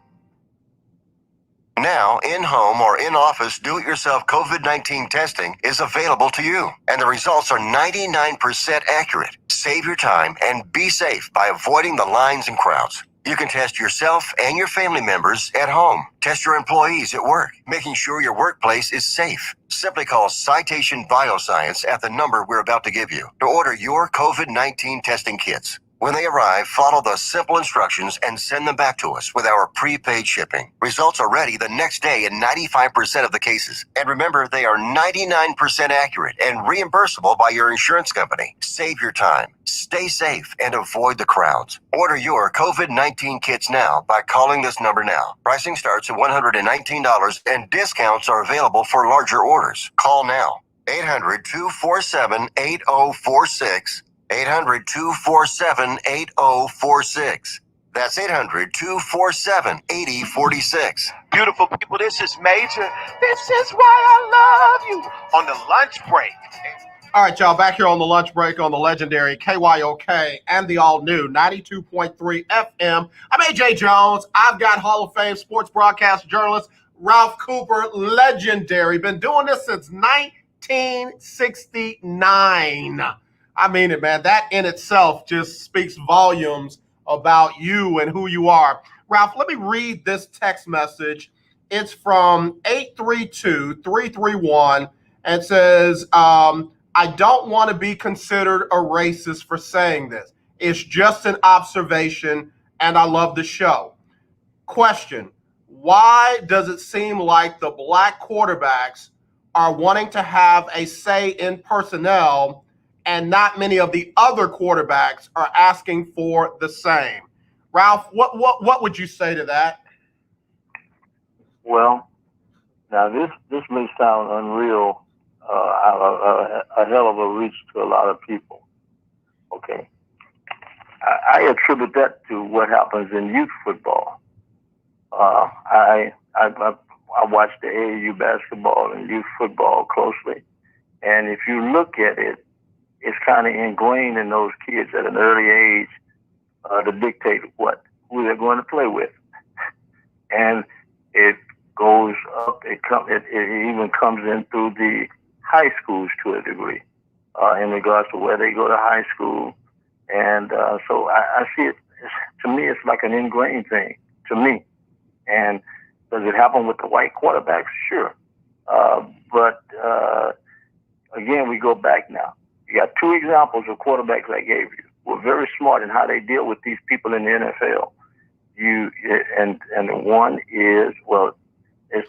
Now, in-home or in-office do-it-yourself COVID-19 testing is available to you, and the results are 99% accurate. Save your time and be safe by avoiding the lines and crowds. You can test yourself and your family members at home. Test your employees at work, making sure your workplace is safe. Simply call Citation Bioscience at the number we're about to give you to order your COVID-19 testing kits. When they arrive, follow the simple instructions and send them back to us with our prepaid shipping. Results are ready the next day in 95% of the cases. And remember, they are 99% accurate and reimbursable by your insurance company. Save your time, stay safe, and avoid the crowds. Order your COVID-19 kits now by calling this number now. Pricing starts at $119 and discounts are available for larger orders. Call now. 800-247-8046. 800-247-8046. That's 800-247-8046. Beautiful people, this is Major. This is why I love you on the lunch break. All right, y'all, back here on the lunch break on the legendary KYOK and the all-new 92.3 FM. I'm AJ Jones. I've got Hall of Fame sports broadcast journalist Ralph Cooper, legendary. Been doing this since 1969. I mean it, man. That in itself just speaks volumes about you and who you are. Ralph, let me read this text message. It's from 832-331, and it says, I don't want to be considered a racist for saying this. It's just an observation, and I love the show. Question: why does it seem like the black quarterbacks are wanting to have a say in personnel, and not many of the other quarterbacks are asking for the same? Ralph, what would you say to that? Well, now this may sound unreal, a hell of a reach to a lot of people. Okay, I attribute that to what happens in youth football. I watch the AAU basketball and youth football closely, and if you look at it, it's kind of ingrained in those kids at an early age to dictate who they're going to play with, and it goes up. It even comes in through the high schools to a degree, in regards to where they go to high school, and so I see it. To me, it's like an ingrained thing. To me. And does it happen with the white quarterbacks? Sure. But again, we go back now. You got two examples of quarterbacks I gave you who are very smart in how they deal with these people in the NFL. And one is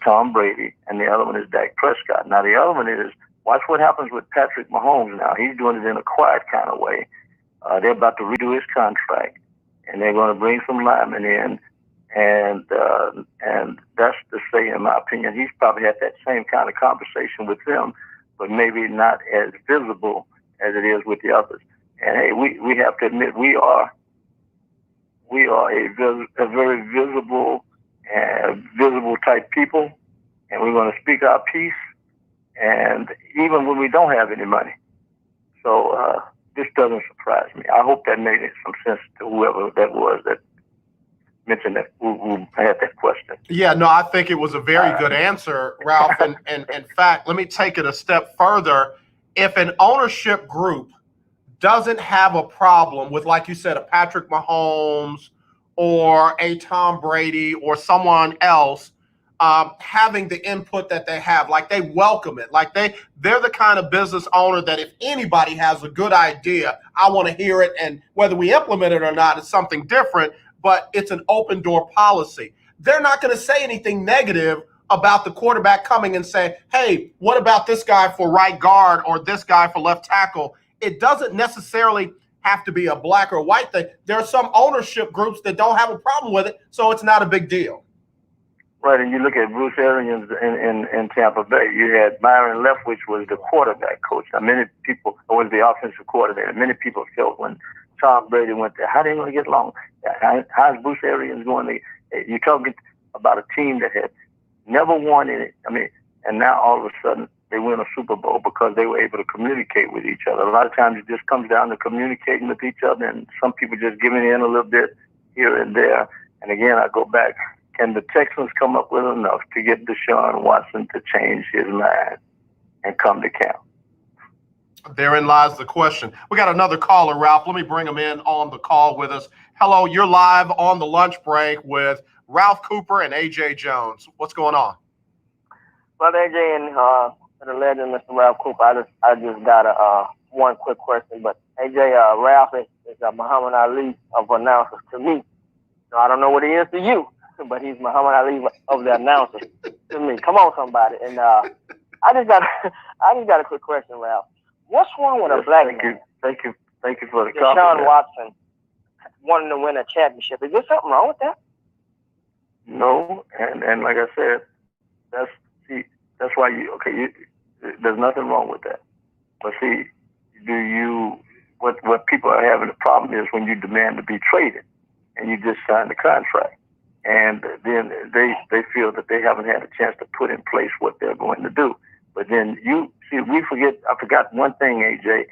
Tom Brady, and the other one is Dak Prescott. Now the other one is, watch what happens with Patrick Mahomes now. He's doing it in a quiet kind of way. They're about to redo his contract, and they're going to bring some linemen in. And that's to say, in my opinion, he's probably had that same kind of conversation with them, but maybe not as visible as it is with the others. And hey, we have to admit we are a very visible type people, and we're going to speak our piece, and even when we don't have any money. So this doesn't surprise me. I hope that made some sense to whoever that was that mentioned that, who had that question. Yeah, no, I think it was a very good answer, Ralph. And in fact, let me take it a step further. If an ownership group doesn't have a problem with, like you said, a Patrick Mahomes or a Tom Brady or someone else having the input that they have, like they welcome it, like they're the kind of business owner that if anybody has a good idea, I want to hear it, and whether we implement it or not is something different, but it's an open door policy. They're not going to say anything negative about the quarterback coming and saying, hey, what about this guy for right guard or this guy for left tackle? It doesn't necessarily have to be a black or white thing. There are some ownership groups that don't have a problem with it, so it's not a big deal. Right, and you look at Bruce Arians in Tampa Bay. You had Byron Leftwich was the quarterback coach. Now, many people, or was the offensive coordinator. Many people felt when Tom Brady went there, how are they going to get along? How's Bruce Arians going to? You're talking about a team that had never won in it. I mean, and now all of a sudden they win a Super Bowl because they were able to communicate with each other. A lot of times it just comes down to communicating with each other, and some people just giving in a little bit here and there. And again, I go back. Can the Texans come up with enough to get Deshaun Watson to change his mind and come to camp? Therein lies the question. We got another caller, Ralph. Let me bring him in on the call with us. Hello, you're live on the lunch break with Ralph Cooper and AJ Jones. What's going on? Well, AJ and the legend, Mr. Ralph Cooper, I just got one quick question. But AJ, Ralph is Muhammad Ali of announcers to me. So I don't know what he is to you, but he's Muhammad Ali of the announcers to me. Come on, somebody. And I just got a quick question, Ralph. What's wrong with a black man? Thank you for the compliment. Deshaun Watson wanting to win a championship. Is there something wrong with that? No, and like I said, that's why there's nothing wrong with that. But see, what people are having a problem is when you demand to be traded and you just signed the contract. And then they feel that they haven't had a chance to put in place what they're going to do. But then I forgot one thing, AJ,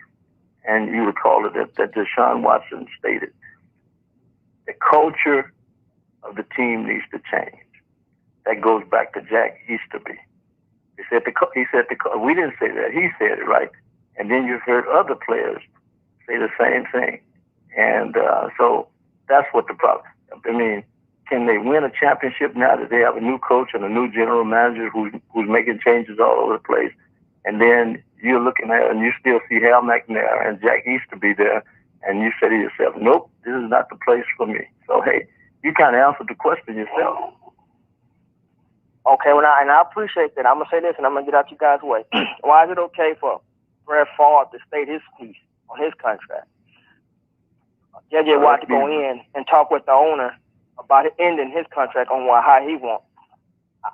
and you recall it, that Deshaun Watson stated. The culture of the team needs to change. That goes back to Jack Easterby. He said we didn't say that. He said it, right? And then you've heard other players say the same thing. And so That's what the problem. I mean, can they win a championship now that they have a new coach and a new general manager who's making changes all over the place? And then you're looking at it and you still see Hal McNair and Jack Easterby there, and you say to yourself, nope, this is not the place for me. So, hey, you kind of answered the question yourself. Okay, well, and I appreciate that. I'm going to say this, and I'm going to get out you guys' way. Why is it okay for Brett Favre to state his piece on his contract? J.J. Watt to go in and talk with the owner about ending his contract on how he wants.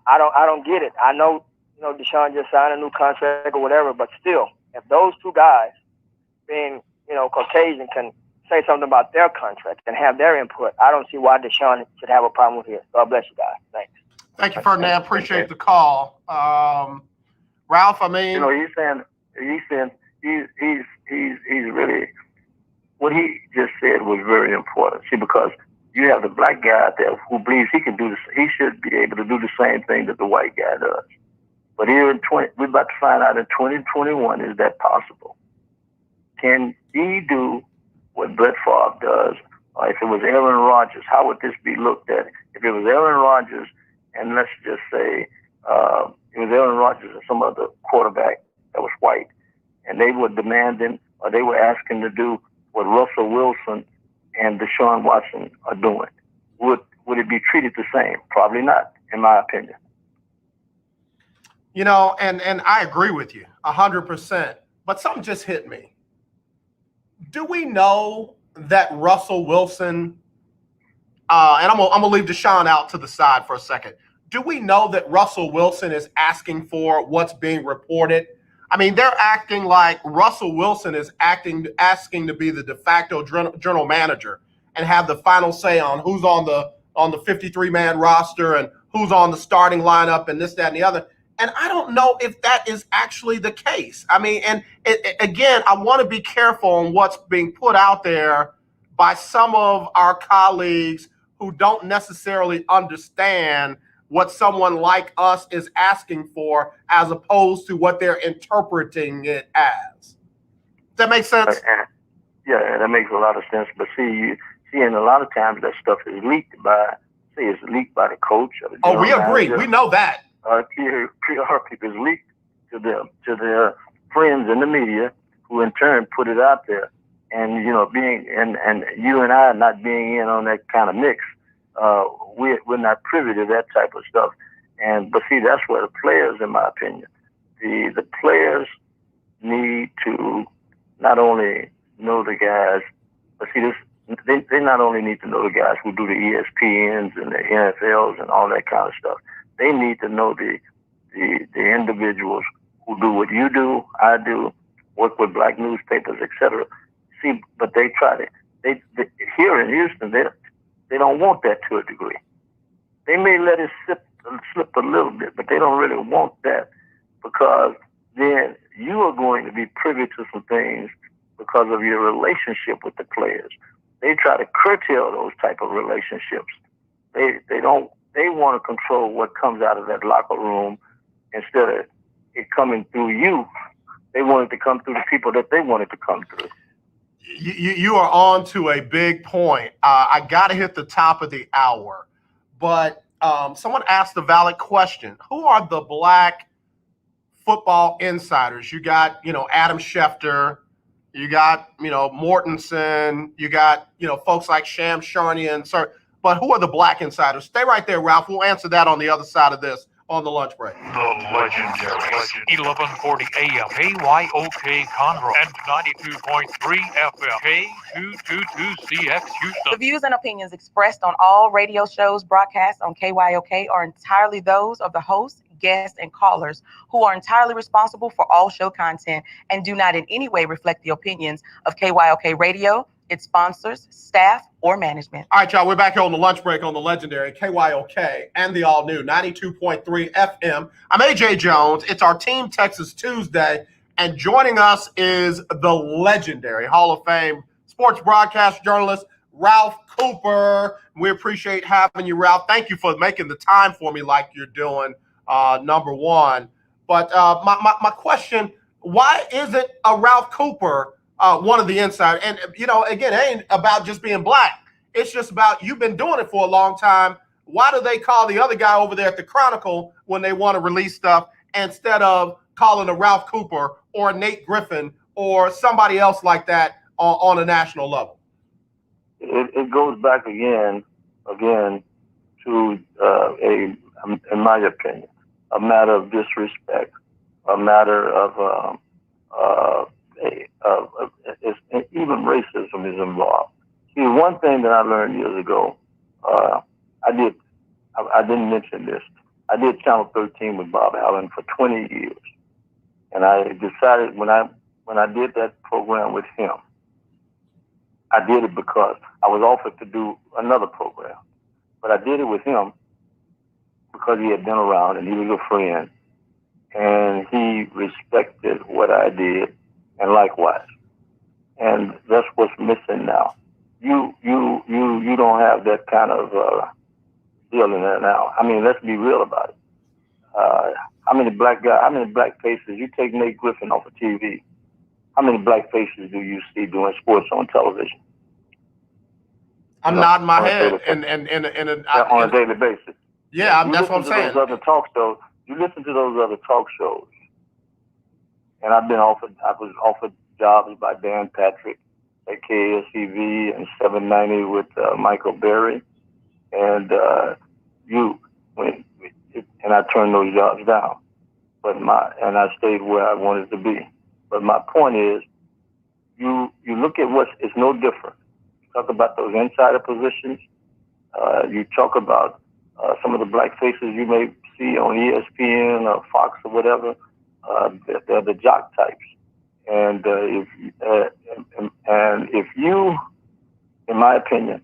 I don't get it. I know, Deshaun just signed a new contract or whatever, but still, if those two guys, being, Caucasian, can say something about their contract and have their input, I don't see why Deshaun should have a problem with it. God bless you guys. Thanks. Thank you, Ferdinand. Appreciate the call. Ralph, I mean, he's saying he's really, what he just said was very important. See, because you have the black guy out there who believes he can do this. He should be able to do the same thing that the white guy does. But here we're about to find out in 2021, is that possible? Can he do what Brett Favre does? Or if it was Aaron Rodgers, how would this be looked at? If it was Aaron Rodgers, and let's just say it was Aaron Rodgers or some other quarterback that was white, and they were demanding or they were asking to do what Russell Wilson and Deshaun Watson are doing, would it be treated the same? Probably not, in my opinion. And I agree with you 100%, but something just hit me. Do we know that Russell Wilson, and I'm gonna leave Deshaun out to the side for a second. Do we know that Russell Wilson is asking for what's being reported? I mean, they're acting like Russell Wilson is asking to be the de facto general manager and have the final say on who's on the 53-man roster and who's on the starting lineup and this, that, and the other. And I don't know if that is actually the case. I mean, and again, I want to be careful on what's being put out there by some of our colleagues who don't necessarily understand what someone like us is asking for as opposed to what they're interpreting it as. Does that make sense? Yeah, that makes a lot of sense. But see, and a lot of times that stuff is leaked by the coach. Or the we agree. Manager. We know that. PR people is leaked to their friends in the media, who in turn put it out there. And being and you and I not being in on that kind of mix, we're not privy to that type of stuff. But see, that's where the players, in my opinion, the players need to not only know the guys, but see this. They not only need to know the guys who do the ESPNs and the NFLs and all that kind of stuff. They need to know the individuals who do what you do, I do, work with black newspapers, etc. See, but they here in Houston, they don't want that to a degree. They may let it slip a little bit, but they don't really want that, because then you are going to be privy to some things because of your relationship with the players. They try to curtail those type of relationships. They want to control what comes out of that locker room instead of it coming through you. They want it to come through the people that they want it to come through. You are on to a big point. I got to hit the top of the hour, but someone asked a valid question. Who are the black football insiders? You got, Adam Schefter, you got, Mortensen, you got, folks like Sham Charania, but who are the black insiders? Stay right there, Ralph. We'll answer that on the other side of this on the lunch break. The legendary 1140 AM KYOK Conroe and 92.3 FM K222CX Houston. The views and opinions expressed on all radio shows broadcast on KYOK are entirely those of the host, guests, and callers, who are entirely responsible for all show content and do not in any way reflect the opinions of KYOK Radio, its sponsors, staff, or management. All right, y'all, we're back here on the lunch break on the legendary KYOK and the all-new 92.3 FM. I'm AJ Jones. It's our Team Texas Tuesday, and joining us is the legendary Hall of Fame sports broadcast journalist, Ralph Cooper. We appreciate having you, Ralph. Thank you for making the time for me like you're doing, number one. But my question, why isn't Ralph Cooper one of the insiders? And, again, it ain't about just being black. It's just about you've been doing it for a long time. Why do they call the other guy over there at the Chronicle when they want to release stuff instead of calling a Ralph Cooper or a Nate Griffin or somebody else like that on a national level? It goes back again to in my opinion, a matter of disrespect, a matter of even racism is involved. See, one thing that I learned years ago, I didn't mention this. I did Channel 13 with Bob Allen for 20 years, and I decided when I did that program with him, I did it because I was offered to do another program, but I did it with him because he had been around and he was a friend, and he respected what I did, and likewise. And that's what's missing now. You don't have that kind of deal in there now. I mean, let's be real about it. How many black faces? You take Nate Griffin off of TV. How many black faces do you see doing sports on television? I'm nodding my head on a daily basis. Yeah, that's what I'm saying. Those other talk shows. You listen to those other talk shows, and I was offered jobs by Dan Patrick at KSEV and 790 with Michael Berry, and I turned those jobs down. And I stayed where I wanted to be. But my point is, you look at it's no different. You talk about those insider positions. You talk about some of the black faces you may see on ESPN or Fox or whatever. They're the jock types. And if you, in my opinion,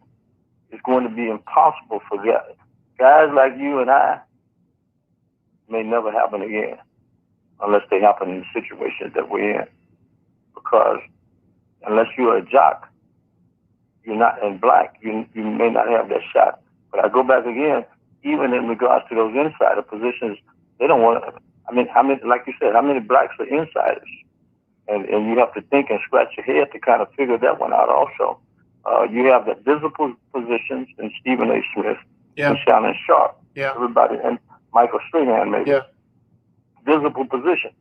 it's going to be impossible for guys like you and I may never happen again, unless they happen in the situations that we're in. Because unless you're a jock, you're not in black, you may not have that shot. But I go back again, even in regards to those insider positions, they don't want to, how many, like you said, how many blacks are insiders? And you have to think and scratch your head to kind of figure that one out also. You have the visible positions in Stephen A. Smith and Shannon Sharp. Everybody, and Michael Strahan maybe. Visible position.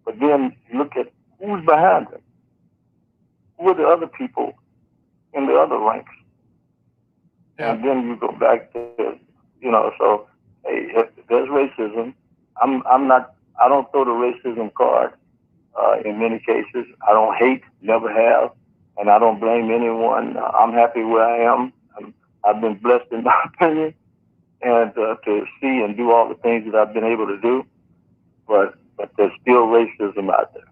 But then you look at who's behind them. Who are the other people in the other ranks? And then you go back to, so hey, if there's racism. I don't throw the racism card in many cases. I don't hate, never have, and I don't blame anyone. I'm happy where I am. I've been blessed in my opinion, and to see and do all the things that I've been able to do. But there's still racism out there.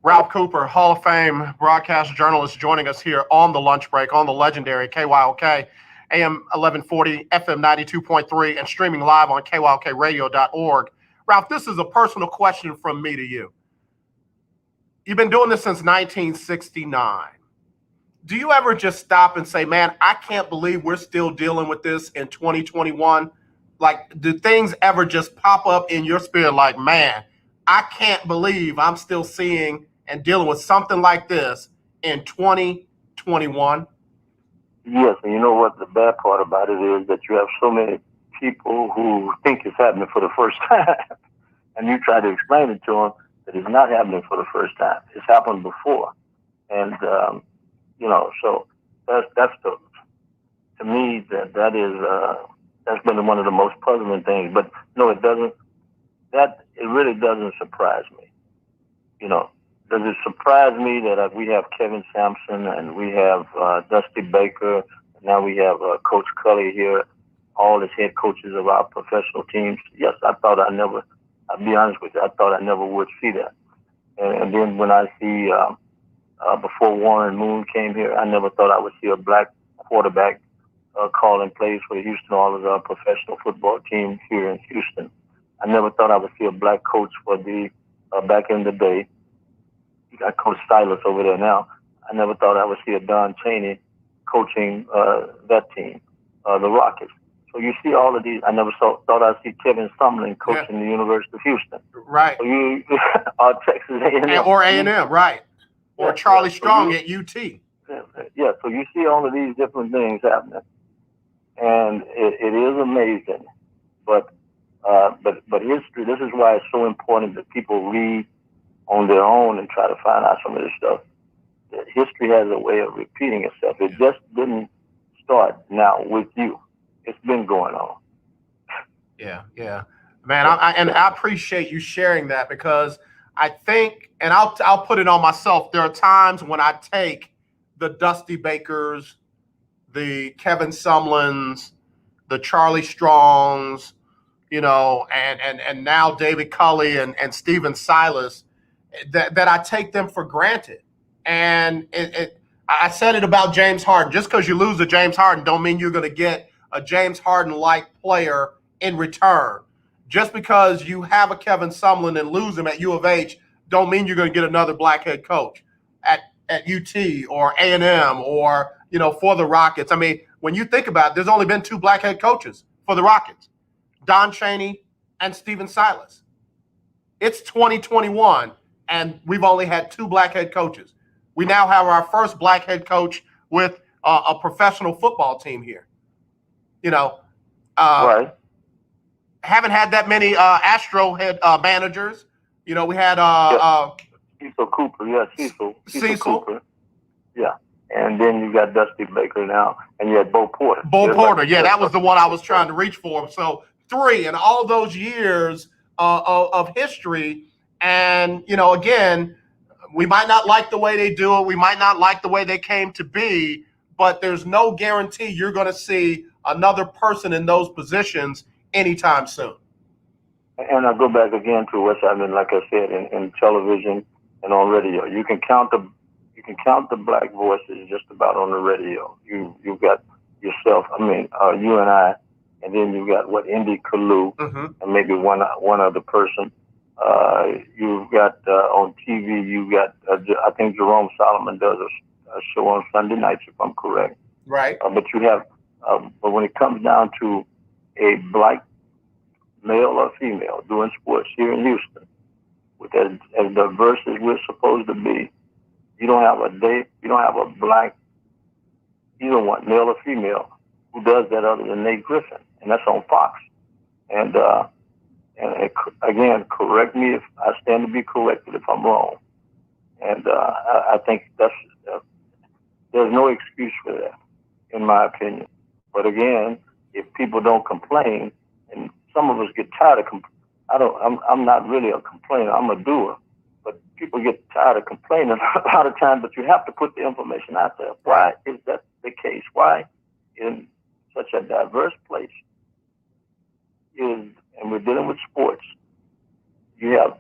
Ralph Cooper, Hall of Fame broadcast journalist, joining us here on the lunch break on the legendary KYOK, AM 1140, FM 92.3, and streaming live on KYOKradio.org. Ralph, this is a personal question from me to you. You've been doing this since 1969. Do you ever just stop and say, man, I can't believe we're still dealing with this in 2021? Like, do things ever just pop up in your spirit like, man, I can't believe I'm still seeing and dealing with something like this in 2021? Yes, and you know what the bad part about it is that you have so many people who think it's happening for the first time, and you try to explain it to them that it's not happening for the first time. It's happened before, and so that's to me that is that's been one of the most puzzling things. But no, it doesn't. It really doesn't surprise me. Does it surprise me that we have Kevin Sampson and we have Dusty Baker, and now we have Coach Cully here, all as head coaches of our professional teams? Yes, I'll be honest with you, I thought I never would see that. And then when I see, before Warren Moon came here, I never thought I would see a black quarterback calling plays for the Houston Oilers, our professional football team here in Houston. I never thought I would see a black coach for the, back in the day. You got Coach Silas over there now. I never thought I would see a Don Chaney coaching that team, the Rockets. So you see all of these. I never thought I'd see Kevin Sumlin coaching the University of Houston. Right. So you, Texas A&M. Or A&M, right. Or Charlie Strong at UT. Yeah, so you see all of these different things happening, and it is amazing. But history. This is why it's so important that people read on their own and try to find out some of this stuff. That history has a way of repeating itself. It just didn't start now with you. It's been going on. Yeah, man. I appreciate you sharing that, because I think, and I'll put it on myself. There are times when I take the Dusty Bakers, the Kevin Sumlins, the Charlie Strongs, and now David Culley and Stephen Silas, that I take them for granted. And I said it about James Harden. Just because you lose to James Harden don't mean you're going to get a James Harden-like player in return. Just because you have a Kevin Sumlin and lose him at U of H don't mean you're going to get another black head coach at UT or A&M or, for the Rockets. I mean, when you think about it, there's only been 2 black head coaches for the Rockets, Don Chaney and Stephen Silas. It's 2021, and we've only had 2 black head coaches. We now have our first black head coach with a professional football team here. Right. Haven't had that many Astro head managers. We had Cecil Cooper. Yeah, Cecil Cooper. Yeah. And then you got Dusty Baker now, and you had Bo Porter. Yeah, that was the one I was trying to reach for. So 3 in all those years of history. And, again, we might not like the way they do it. We might not like the way they came to be, but there's no guarantee you're going to see another person in those positions anytime soon. And I go back again to what's happening, like I said, in television and on radio. You can count the black voices just about on the radio. You've got yourself, you and I, and then you got Indy Kalu, and maybe one other person. You've got on TV, you got I think Jerome Solomon does a show on Sunday nights, if I'm correct. Right. But you have, but when it comes down to a black male or female doing sports here in Houston, with as diverse as we're supposed to be, you don't have a black, either one, male or female, who does that other than Nate Griffin, and that's on Fox. And again, correct me if I stand to be corrected if I'm wrong. And I think there's no excuse for that, in my opinion. But again, if people don't complain, and some of us get tired of I'm not really a complainer, I'm a doer. But people get tired of complaining a lot of times, but you have to put the information out there. Why is that the case? Why in such a diverse place and we're dealing with sports, you have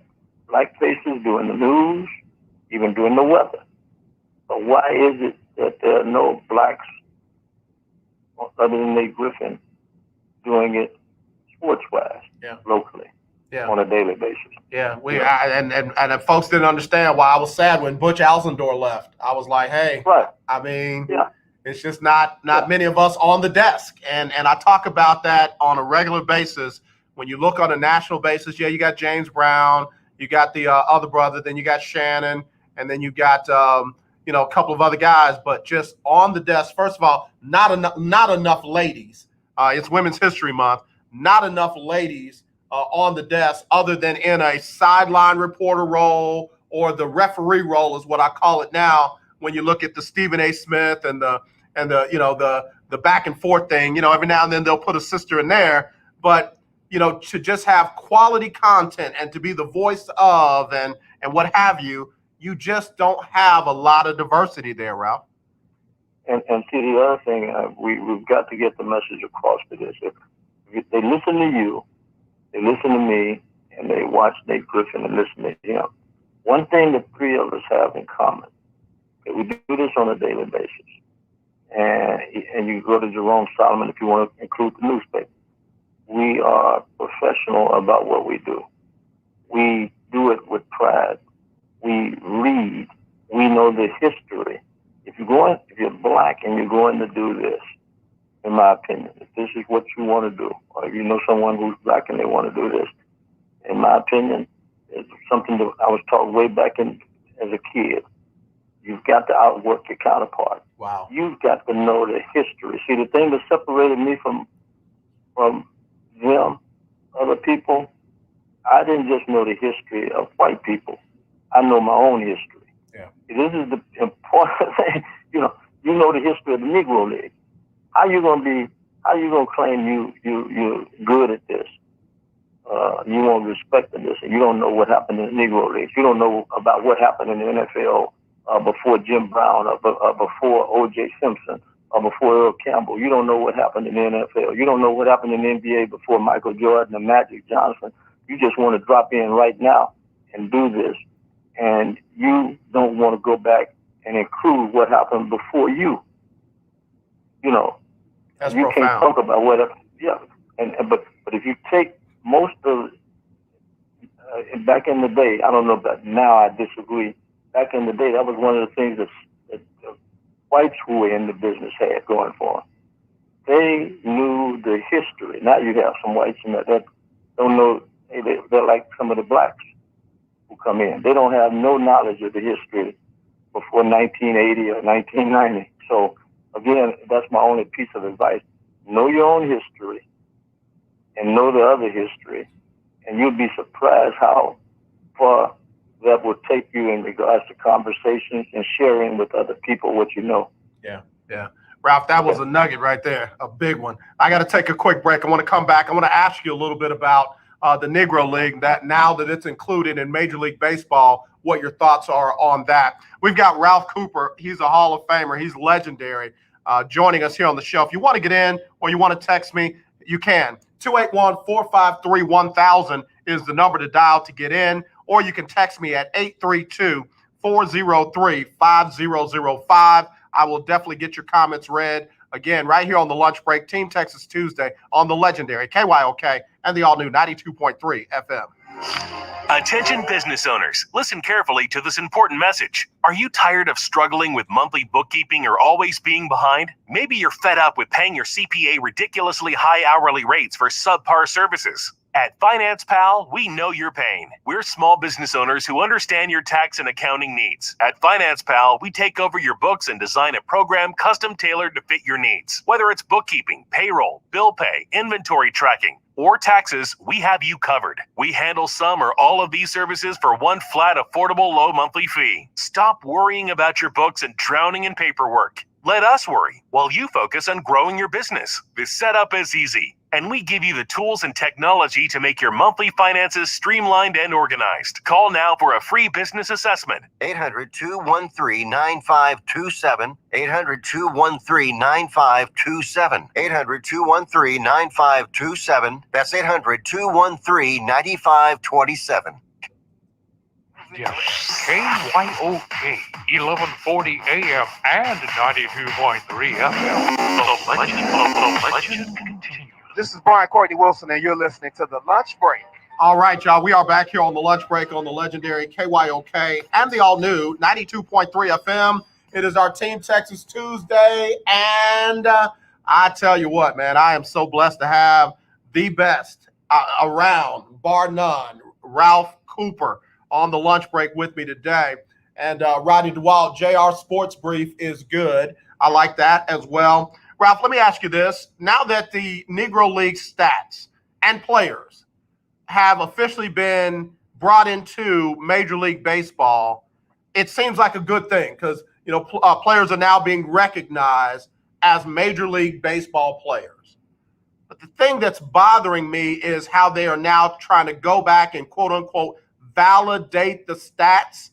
black faces doing the news, even doing the weather. But why is it that there are no blacks other than Nate Griffin doing it sports-wise, locally, on a daily basis? Yeah, and folks didn't understand why I was sad when Butch Alcindor left. I was like, hey, it's just not many of us on the desk. And I talk about that on a regular basis. When you look on a national basis, you got James Brown, you got the other brother, then you got Shannon, and then you got a couple of other guys. But just on the desk, first of all, not enough ladies. It's Women's History Month. Not enough ladies on the desk, other than in a sideline reporter role or the referee role, is what I call it now. When you look at the Stephen A. Smith and the back and forth thing, every now and then they'll put a sister in there, but to just have quality content and to be the voice of and what have you, you just don't have a lot of diversity there, Ralph. And see, the other thing, we've got to get the message across to this. If they listen to you, they listen to me, and they watch Nate Griffin and listen to him. One thing the 3 of us have in common, okay, we do this on a daily basis. And you go to Jerome Solomon if you want to include the newspaper. We are professional about what we do. We do it with pride. We read. We know the history. If you're black and you're going to do this, in my opinion, if this is what you want to do, or if you know someone who's black and they want to do this, in my opinion, it's something that I was taught way back as a kid. You've got to outwork your counterpart. Wow. You've got to know the history. See, the thing that separated me from them, other people, I didn't just know the history of white people. I know my own history. Yeah. This is the important thing. You know the history of the Negro League. How you gonna claim you're good at this? You won't respect this, and you don't know what happened in the Negro League. You don't know about what happened in the NFL before Jim Brown, or before O.J. Simpson, or before Earl Campbell. You don't know what happened in the NFL. You don't know what happened in the NBA before Michael Jordan and Magic Johnson. You just want to drop in right now and do this, and you don't want to go back and include what happened before you. You know, that's you profound. can't talk about what. Yeah, but if you take most of back in the day, I don't know about now. I disagree. Back in the day, that was one of the things that whites who were in the business had going for them. They knew the history. Now you have some whites that don't know. They're like some of the blacks who come in. They don't have no knowledge of the history before 1980 or 1990. So again, that's my only piece of advice. Know your own history and know the other history, and you'll be surprised how far that will take you in regards to conversations and sharing with other people what you know. Yeah. Ralph, that was a nugget right there, a big one. I got to take a quick break. I want to come back. I want to ask you a little bit about the Negro League, that now that it's included in Major League Baseball, what your thoughts are on that. We've got Ralph Cooper. He's a Hall of Famer. He's legendary, joining us here on the show. If you want to get in or you want to text me, you can. 281-453-1000 is the number to dial to get in, or you can text me at 832-403-5005. I will definitely get your comments read. Again, right here on the lunch break, Team Texas Tuesday on the legendary KYOK and the all-new 92.3 FM. Attention business owners, listen carefully to this important message. Are you tired of struggling with monthly bookkeeping or always being behind? Maybe you're fed up with paying your CPA ridiculously high hourly rates for subpar services. At Finance Pal, we know your pain. We're small business owners who understand your tax and accounting needs. At Finance Pal, we take over your books and design a program custom tailored to fit your needs. Whether it's bookkeeping, payroll, bill pay, inventory tracking, or taxes, we have you covered. We handle some or all of these services for one flat, affordable, low monthly fee. Stop worrying about your books and drowning in paperwork. Let us worry while you focus on growing your business. This setup is easy, and we give you the tools and technology to make your monthly finances streamlined and organized. Call now for a free business assessment. 800-213-9527. 800-213-9527. 800-213-9527. That's 800-213-9527. Yes, KYOK, 1140 AM and 92.3 FM. The legend continues. This is Brian Courtney Wilson, and you're listening to The Lunch Break. All right, y'all. We are back here on the lunch break on the legendary KYOK and the all-new 92.3 FM. It is our Team Texas Tuesday, and I tell you what, man, I am so blessed to have the best around, bar none, Ralph Cooper, on the lunch break with me today. And Rodney DeWalt, JR Sports Brief is good. I like that as well. Ralph, let me ask you this. Now that the Negro League stats and players have officially been brought into Major League Baseball, it seems like a good thing because, you know, players are now being recognized as Major League Baseball players. But the thing that's bothering me is how they are now trying to go back and, quote unquote, validate the stats.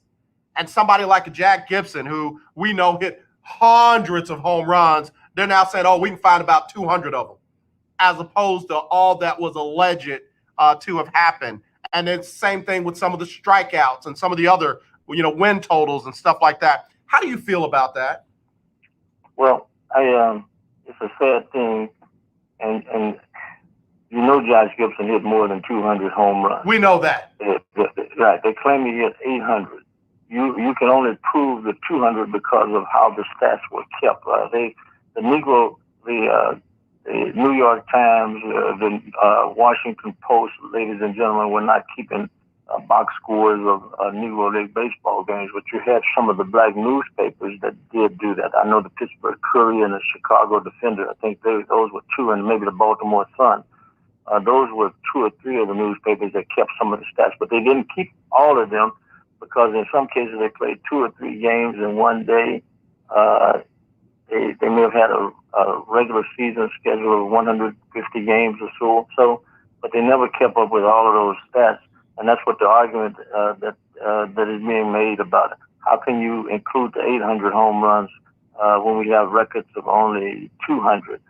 And somebody like a Jack Gibson, who we know hit hundreds of home runs, they're now saying, oh, we can find about 200 of them, as opposed to all that was alleged to have happened. And it's the same thing with some of the strikeouts and some of the other, you know, win totals and stuff like that. How do you feel about that? Well, it's a sad thing, and you know Josh Gibson hit more than 200 home runs. We know that. Right. They claim he hit 800. You can only prove the 200 because of how the stats were kept. The New York Times, the Washington Post, ladies and gentlemen, were not keeping box scores of Negro League baseball games, but you had some of the black newspapers that did do that. I know the Pittsburgh Courier and the Chicago Defender. I think those were two, and maybe the Baltimore Sun. Those were two or three of the newspapers that kept some of the stats, but they didn't keep all of them because in some cases they played 2 or 3 games in one day. They may have had a regular season schedule of 150 games or so, but they never kept up with all of those stats. And that's what the argument that is being made about it. How can you include the 800 home runs when we have records of only 200?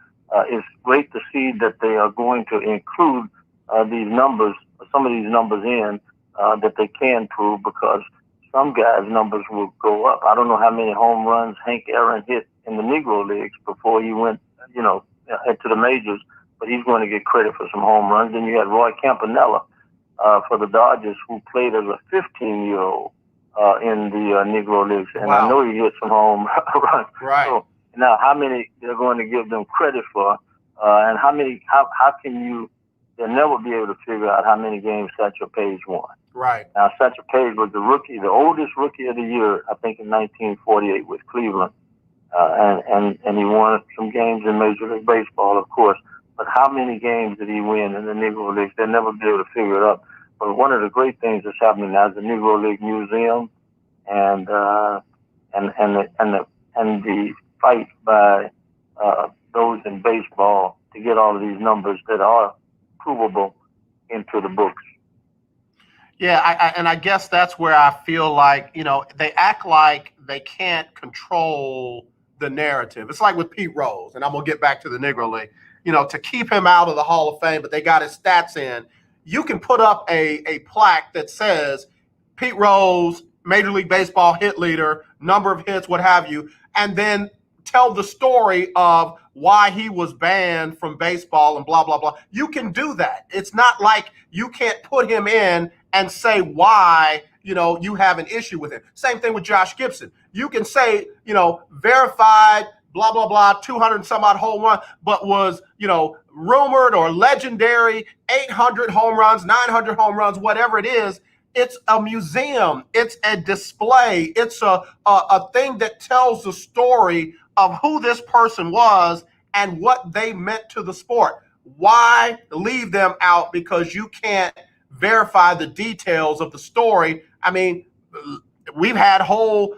It's great to see that they are going to include these numbers, some of these numbers in that they can prove, because some guys' numbers will go up. I don't know how many home runs Hank Aaron hit in the Negro Leagues before he went, to the majors, but he's going to get credit for some home runs. Then you had Roy Campanella for the Dodgers, who played as a 15-year-old in the Negro Leagues, and I know he hit some home runs. Right. So now, how many they're going to give them credit for, and how can you? They'll never be able to figure out how many games Satchel Paige won. Right. Now, Satchel Paige was the oldest rookie of the year, I think, in 1948 with Cleveland, and he won some games in Major League Baseball, of course. But how many games did he win in the Negro Leagues? They'll never be able to figure it out. But one of the great things that's happening now is the Negro League Museum, and the fight by those in baseball to get all of these numbers that are provable into the books. Yeah, I guess that's where I feel like, they act like they can't control the narrative. It's like with Pete Rose, and I'm going to get back to the Negro League, to keep him out of the Hall of Fame, but they got his stats in. You can put up a plaque that says Pete Rose, Major League Baseball hit leader, number of hits, what have you, and then tell the story of why he was banned from baseball and blah, blah, blah. You can do that. It's not like you can't put him in and say why, you have an issue with him. Same thing with Josh Gibson. You can say, verified, blah, blah, blah, 200 and some odd home run, but was, rumored or legendary, 800 home runs, 900 home runs, whatever it is. It's a museum. It's a display. It's a thing that tells the story of who this person was and what they meant to the sport. Why leave them out because you can't verify the details of the story? I mean, we've had whole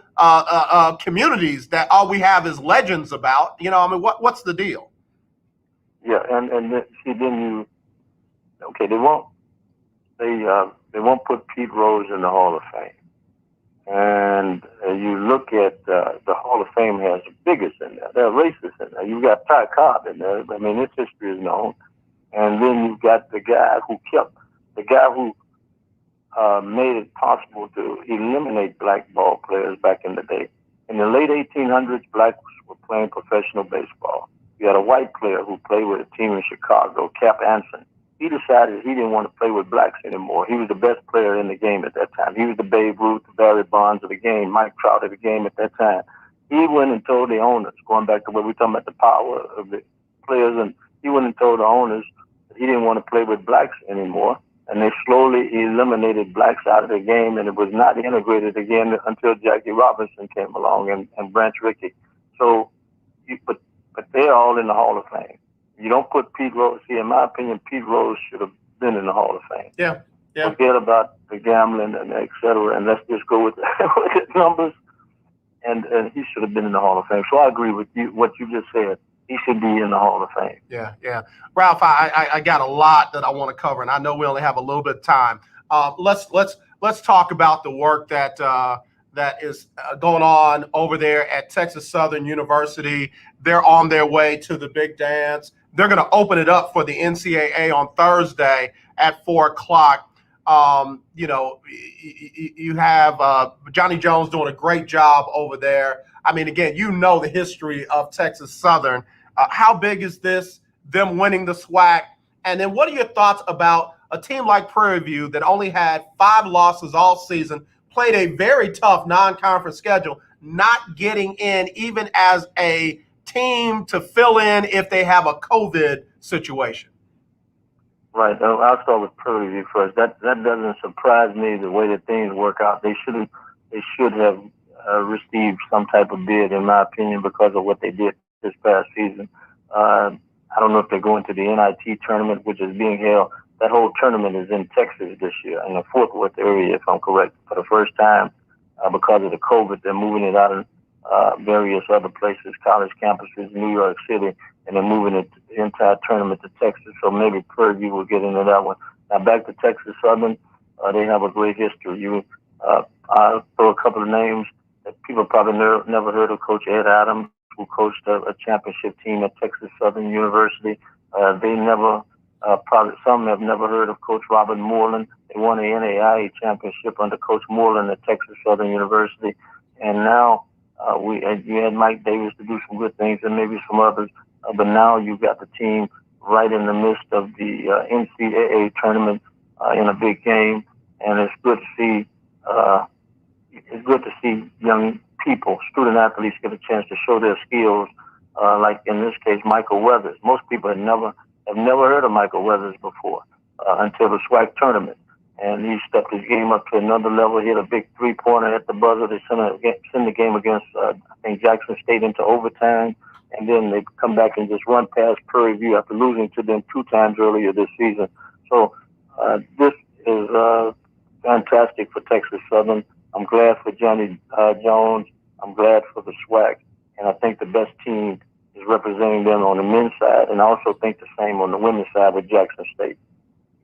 communities that all we have is legends about. What's the deal? Yeah, and see, then they won't put Pete Rose in the Hall of Fame. And you look at the Hall of Fame has the biggest in there. There are racists in there. You've got Ty Cobb in there. I mean, his history is known. And then you've got the guy who made it possible to eliminate black ball players back in the day. In the late 1800s, blacks were playing professional baseball. You had a white player who played with a team in Chicago, Cap Anson. He decided he didn't want to play with blacks anymore. He was the best player in the game at that time. He was the Babe Ruth, the Barry Bonds of the game, Mike Trout of the game at that time. He went and told the owners, going back to what we're talking about, the power of the players, and he went and told the owners that he didn't want to play with blacks anymore. And they slowly eliminated blacks out of the game, and it was not integrated again until Jackie Robinson came along and Branch Rickey. So, but they're all in the Hall of Fame. You don't put Pete Rose. See, in my opinion, Pete Rose should have been in the Hall of Fame. Yeah. Forget about the gambling and et cetera, and let's just go with his numbers. And he should have been in the Hall of Fame. So I agree with you, what you just said. He should be in the Hall of Fame. Yeah. Ralph, I got a lot that I want to cover, and I know we only have a little bit of time. Let's talk about the work that is going on over there at Texas Southern University. They're on their way to the big dance. They're going to open it up for the NCAA on Thursday at 4:00. You have Johnny Jones doing a great job over there. I mean, again, the history of Texas Southern. How big is this, them winning the SWAC? And then what are your thoughts about a team like Prairie View that only had 5 losses all season, played a very tough non-conference schedule, not getting in even as a team to fill in if they have a COVID situation? Right. I'll start with Prairie View first. That doesn't surprise me the way that things work out. They should have received some type of bid, in my opinion, because of what they did this past season. I don't know if they're going to the NIT tournament, which is being held. That whole tournament is in Texas this year, in the Fort Worth area, if I'm correct. For the first time, because of the COVID, they're moving it out of various other places, college campuses, New York City, and they're moving it, the entire tournament to Texas. So maybe Prairie View will get into that one. Now back to Texas Southern, they have a great history. I'll throw a couple of names that people probably never heard of. Coach Ed Adams, who coached a championship team at Texas Southern University. They never, probably some have never heard of Coach Robert Moreland. They won the NAIA championship under Coach Moreland at Texas Southern University. And now you had Mike Davis to do some good things and maybe some others. But now you've got the team right in the midst of the NCAA tournament in a big game, and it's good to see. Young people, student athletes, get a chance to show their skills. Like in this case, Michael Weathers. Most people have never heard of Michael Weathers before until the SWAC tournament, and he stepped his game up to another level. Hit a big 3-pointer at the buzzer. They send the game against I think Jackson State into overtime. And then they come back and just run past Prairie View after losing to them 2 times earlier this season. So this is fantastic for Texas Southern. I'm glad for Johnny Jones. I'm glad for the SWAC. And I think the best team is representing them on the men's side. And I also think the same on the women's side with Jackson State.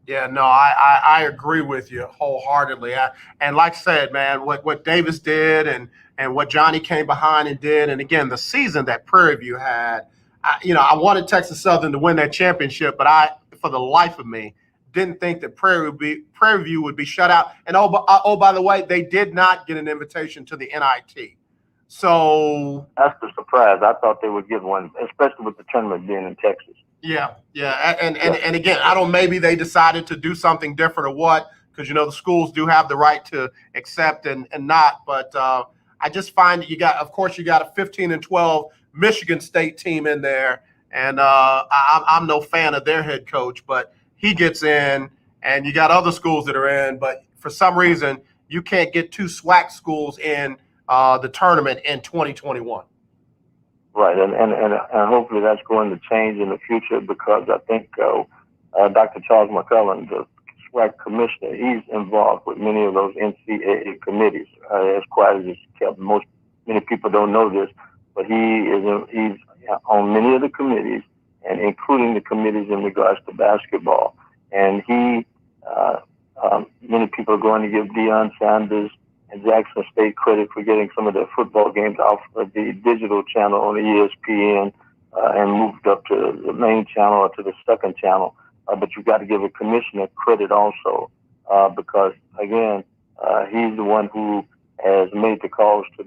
Yeah, no, I agree with you wholeheartedly. And like I said, man, what Davis did and what Johnny came behind and did, and again, the season that Prairie View had, I wanted Texas Southern to win that championship, but I, for the life of me, didn't think that Prairie View would be shut out. And by the way, they did not get an invitation to the NIT. So that's the surprise. I thought they would give one, especially with the tournament being in Texas. Yeah. And again, I don't, maybe they decided to do something different or what, because, the schools do have the right to accept and not. But I just find that of course, you got a 15-12 Michigan State team in there. And I'm no fan of their head coach, but he gets in, and you got other schools that are in. But for some reason, you can't get 2 SWAC schools in the tournament in 2021. Right, and hopefully that's going to change in the future, because I think Dr. Charles McCullen, the SWAC commissioner, he's involved with many of those NCAA committees. As quiet as it's kept, many people don't know this, but he's on many of the committees, and including the committees in regards to basketball. And many people are going to give Deion Sanders and Jackson State credit for getting some of their football games off of the digital channel on the ESPN and moved up to the main channel or to the second channel. But you've got to give a commissioner credit also because, again, he's the one who has made the calls to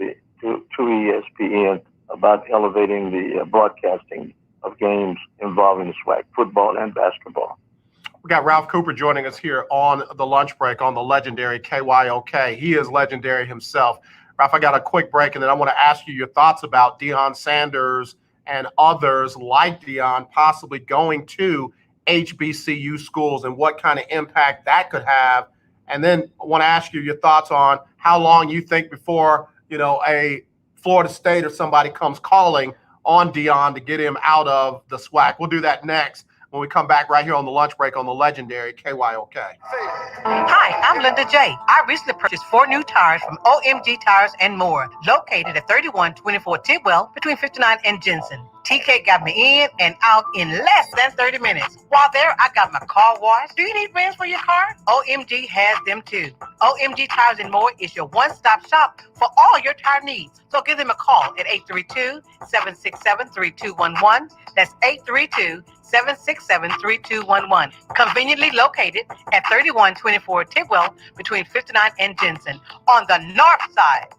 ESPN about elevating the broadcasting of games involving the SWAC, football and basketball. We got Ralph Cooper joining us here on the lunch break on the legendary KYOK. He is legendary himself. Ralph, I got a quick break, and then I want to ask you your thoughts about Deion Sanders and others like Deion possibly going to HBCU schools and what kind of impact that could have. And then I want to ask you your thoughts on how long you think before, a Florida State or somebody comes calling on Deion to get him out of the SWAC. We'll do that next when we come back right here on the lunch break on the legendary KYOK. Hi, I'm Linda J. I recently purchased 4 new tires from OMG Tires and More, located at 3124 Tidwell between 59 and Jensen. TK got me in and out in less than 30 minutes. While there, I got my car washed. Do you need rims for your car? OMG has them too. OMG Tires and More is your one-stop shop for all your tire needs. So give them a call at 832-767-3211. That's 832-767-3211. Conveniently located at 3124 Tidwell between 59 and Jensen on the north side.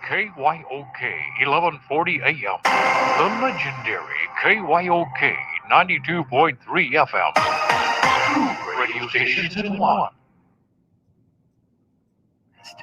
KYOK 1140 AM. The legendary KYOK 92.3 FM. 2 radio stations in one.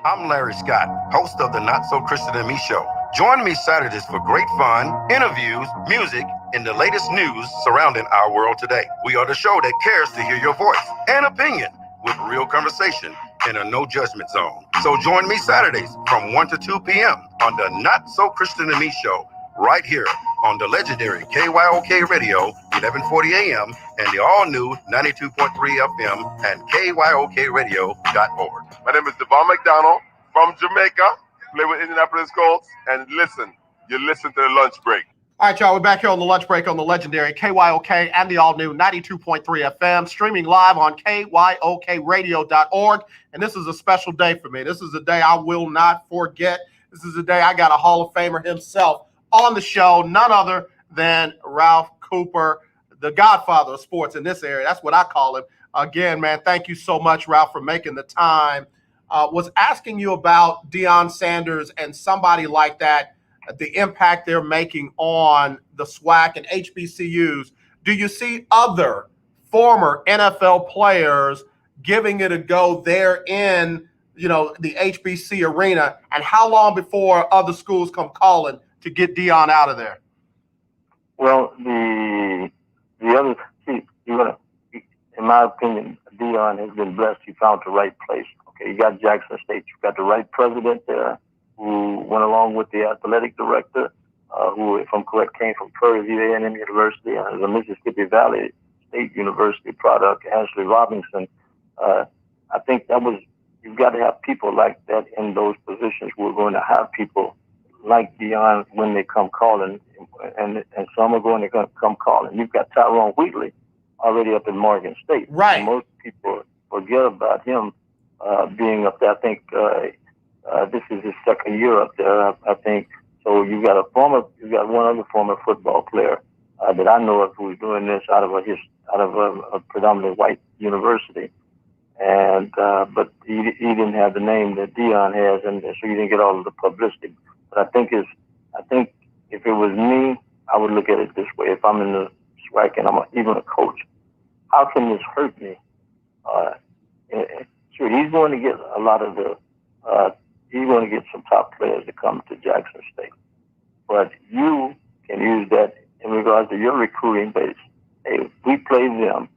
I'm Larry Scott, host of the Not So Christian and Me show. Join me Saturdays for great fun, interviews, music, in the latest news surrounding our world today. We are the show that cares to hear your voice and opinion with real conversation in a no judgment zone. So join me Saturdays from 1 to 2 p.m. on the Not So Christian and Me show, right here on the legendary KYOK Radio, 1140 AM, and the all-new 92.3 FM and KYOKradio.org. My name is Devon McDonald from Jamaica, play with Indianapolis Colts, and listen, you listen to the lunch break. All right, y'all, we're back here on the lunch break on the legendary KYOK and the all-new 92.3 FM, streaming live on KYOKradio.org. And this is a special day for me. This is a day I will not forget. This is a day I got a Hall of Famer himself on the show, none other than Ralph Cooper, the Godfather of sports in this area. That's what I call him. Again, man, thank you so much, Ralph, for making the time. Was asking you about Deion Sanders and somebody like that, the impact they're making on the SWAC and HBCUs. Do you see other former NFL players giving it a go there in, the HBC arena? And how long before other schools come calling to get Deion out of there? Well, the other, in my opinion, Deion has been blessed. He found the right place. Okay, you got Jackson State. You got the right president there, who went along with the athletic director, who, if I'm correct, came from Prairie View A&M University and the Mississippi Valley State University product, Ashley Robinson. I think you've got to have people like that in those positions. We're going to have people like Deion when they come calling, and some are going to come calling. You've got Tyrone Wheatley already up in Morgan State. Right. And most people forget about him being up there. I think this is his second year up there, I think. So you've got one other former football player that I know of who's doing this out of a predominantly white university. And but he didn't have the name that Deion has, and so you didn't get all of the publicity. But I think if it was me, I would look at it this way: if I'm in the SWAC and I'm even a coach, how can this hurt me? Sure, he's going to get a lot of he's going to get some top players to come to Jackson State, but you can use that in regards to your recruiting base. Hey, we play them,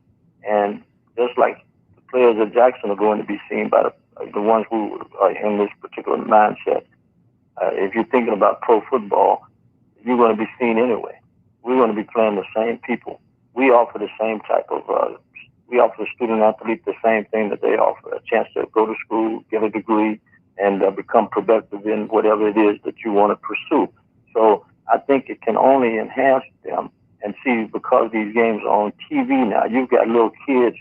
and just like the players at Jackson are going to be seen by the ones who are in this particular mindset. If you're thinking about pro football, you're going to be seen anyway. We're going to be playing the same people. We offer the same type of, we offer the student athlete the same thing that they offer, a chance to go to school, get a degree, and become productive in whatever it is that you want to pursue. So I think it can only enhance them. And see, because these games are on TV now, you've got little kids,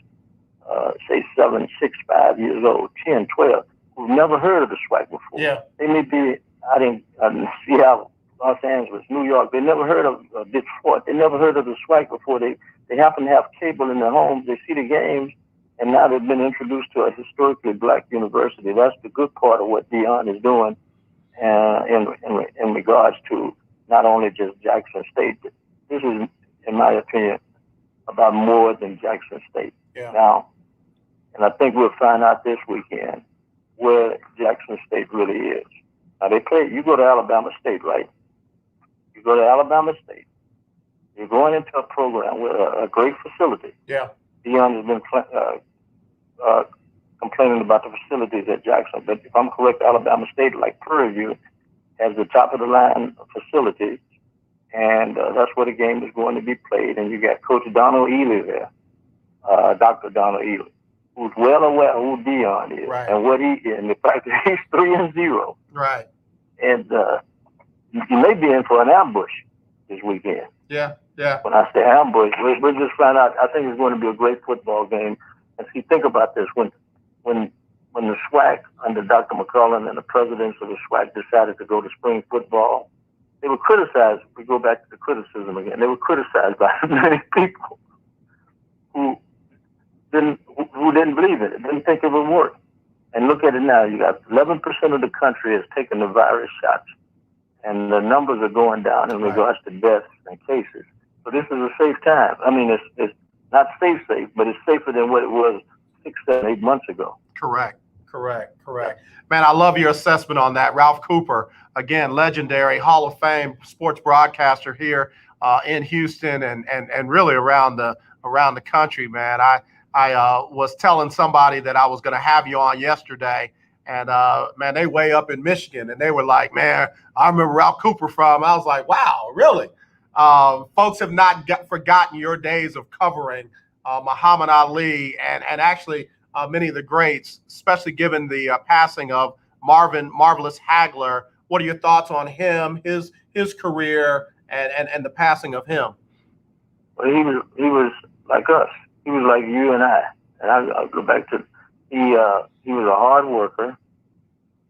say 7, 6, 5 years old, 10, 12, who've never heard of the SWAC before. Yeah. They may be in Seattle, Los Angeles, New York. They never heard of Detroit. They never heard of the SWAC before. They happen to have cable in their homes. They see the games, and now they've been introduced to a historically black university. That's the good part of what Deion is doing in regards to not only just Jackson State. This is, in my opinion, about more than Jackson State. Yeah. Now, and I think we'll find out this weekend where Jackson State really is. Now, you go to Alabama State, right? You go to Alabama State. You're going into a program with a great facility. Yeah. Deion has been complaining about the facilities at Jackson. But if I'm correct, Alabama State, like Prairie View, has the top-of-the-line facilities. And that's where the game is going to be played. And you got Coach Donald Ely there, Dr. Donald Ely, who's well aware who Deion is, right, and what he is, and the fact that he's 3-0. Right. And you may be in for an ambush this weekend. Yeah, yeah. When I say ambush, we'll just find out. I think it's going to be a great football game. And see, think about this: when the SWAC under Dr. McCullough and the presidents of the SWAC decided to go to spring football, they were criticized. We go back to the criticism again. They were criticized by many people who didn't believe in it, didn't think it would work. And look at it now. You got 11% of the country has taken the virus shots, and the numbers are going down in regards to deaths and cases. So this is a safe time. I mean, it's not safe, but it's safer than what it was 6, 7, 8 months ago. Correct. Correct. Man, I love your assessment on that. Ralph Cooper, again, legendary Hall of Fame sports broadcaster here in Houston and really around the country, man. I was telling somebody that I was going to have you on yesterday, and man, they way up in Michigan, and they were like, man, I remember Ralph Cooper from. I was like, wow, really? Folks have not forgotten your days of covering Muhammad Ali and actually many of the greats, especially given the passing of Marvin Marvelous Hagler. What are your thoughts on him, his career, and the passing of him? Well, he was like us. He was like you and I. And I'll go back to he was a hard worker.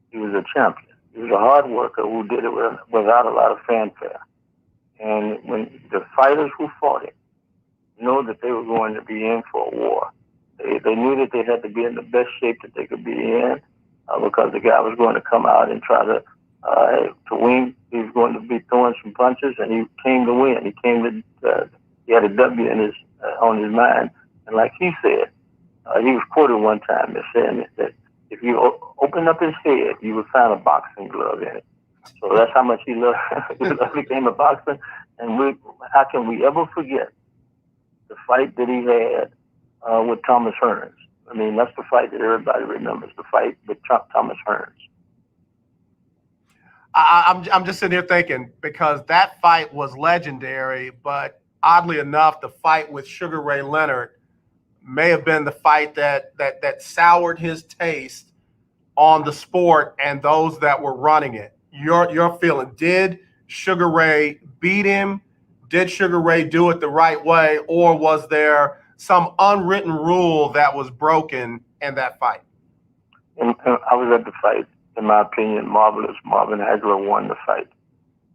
He was a champion. He was a hard worker who did it without a lot of fanfare. And when the fighters who fought him know that they were going to be in for a war, they knew that they had to be in the best shape that they could be in because the guy was going to come out and try to win. He was going to be throwing some punches, and he came to win. He came to he had a W in on his mind, and like he said, he was quoted one time as saying that if you open up his head, you would find a boxing glove in it. So that's how much he loved the game of boxing. And how can we ever forget the fight that he had with Thomas Hearns? I mean, that's the fight that everybody remembers, the fight with Thomas Hearns. I'm just sitting here thinking, because that fight was legendary, but oddly enough, the fight with Sugar Ray Leonard may have been the fight that soured his taste on the sport and those that were running it. Your feeling, did Sugar Ray beat him? Did Sugar Ray do it the right way, or was there some unwritten rule that was broken in that fight? And I was at the fight. In my opinion, Marvelous Marvin Hagler won the fight.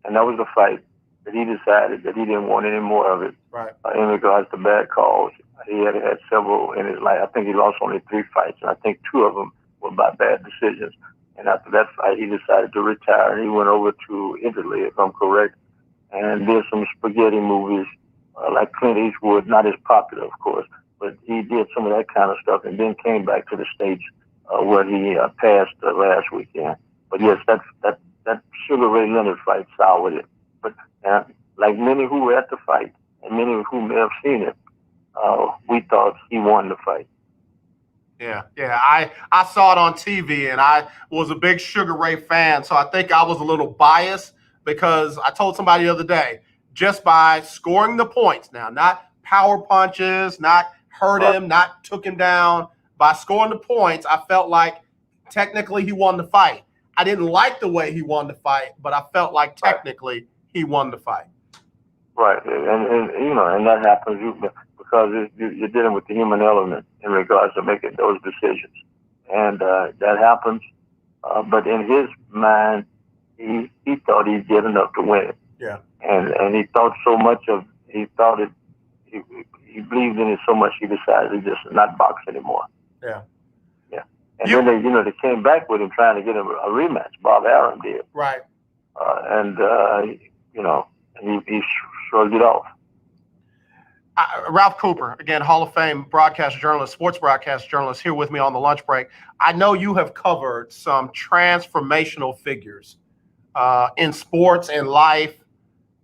And that was the fight that he decided that he didn't want any more of it. Right. In regards to bad calls. He had several in his life. I think he lost only 3 fights, and I think 2 of them were by bad decisions. And after that fight, he decided to retire, and he went over to Italy, if I'm correct, and did some spaghetti movies like Clint Eastwood, not as popular, of course, but he did some of that kind of stuff, and then came back to the States where he passed last weekend. But yes, that Sugar Ray Leonard fight soured it. But like many who were at the fight, and many who may have seen it, we thought he won the fight. Yeah. I saw it on TV, and I was a big Sugar Ray fan, so I think I was a little biased because I told somebody the other day, just by scoring the points now, not power punches, not hurt him, not took him down, by scoring the points, I felt like technically he won the fight. I didn't like the way he won the fight, but I felt like technically he won the fight. Right, and that happens because you're dealing with the human element in regards to making those decisions, and that happens. But in his mind, he thought he did enough to win it. Yeah, and he thought so much of he he believed in it so much he decided to just not box anymore. Yeah. And then they came back with him trying to get him a rematch. Bob Arum did. Right. And he shrugged it off. Ralph Cooper, again, Hall of Fame broadcast journalist, sports broadcast journalist, here with me on the lunch break. I know you have covered some transformational figures in sports and life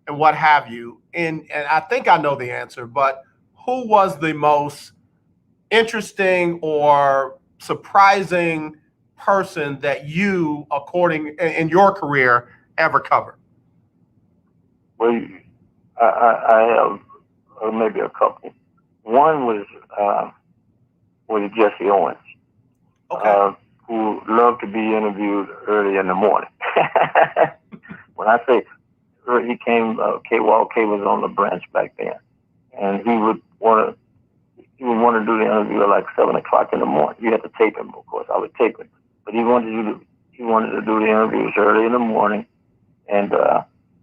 and what have you. And I think I know the answer, but who was the most interesting or surprising person that you, in your career, ever covered? Well, I have maybe a couple. One was Jesse Owens, who loved to be interviewed early in the morning. When I say he came, KYOK was on the branch back then, and he would want to do the interview at like 7 o'clock in the morning. You had to tape him, of course. I would tape him, but he wanted to do the interviews early in the morning, and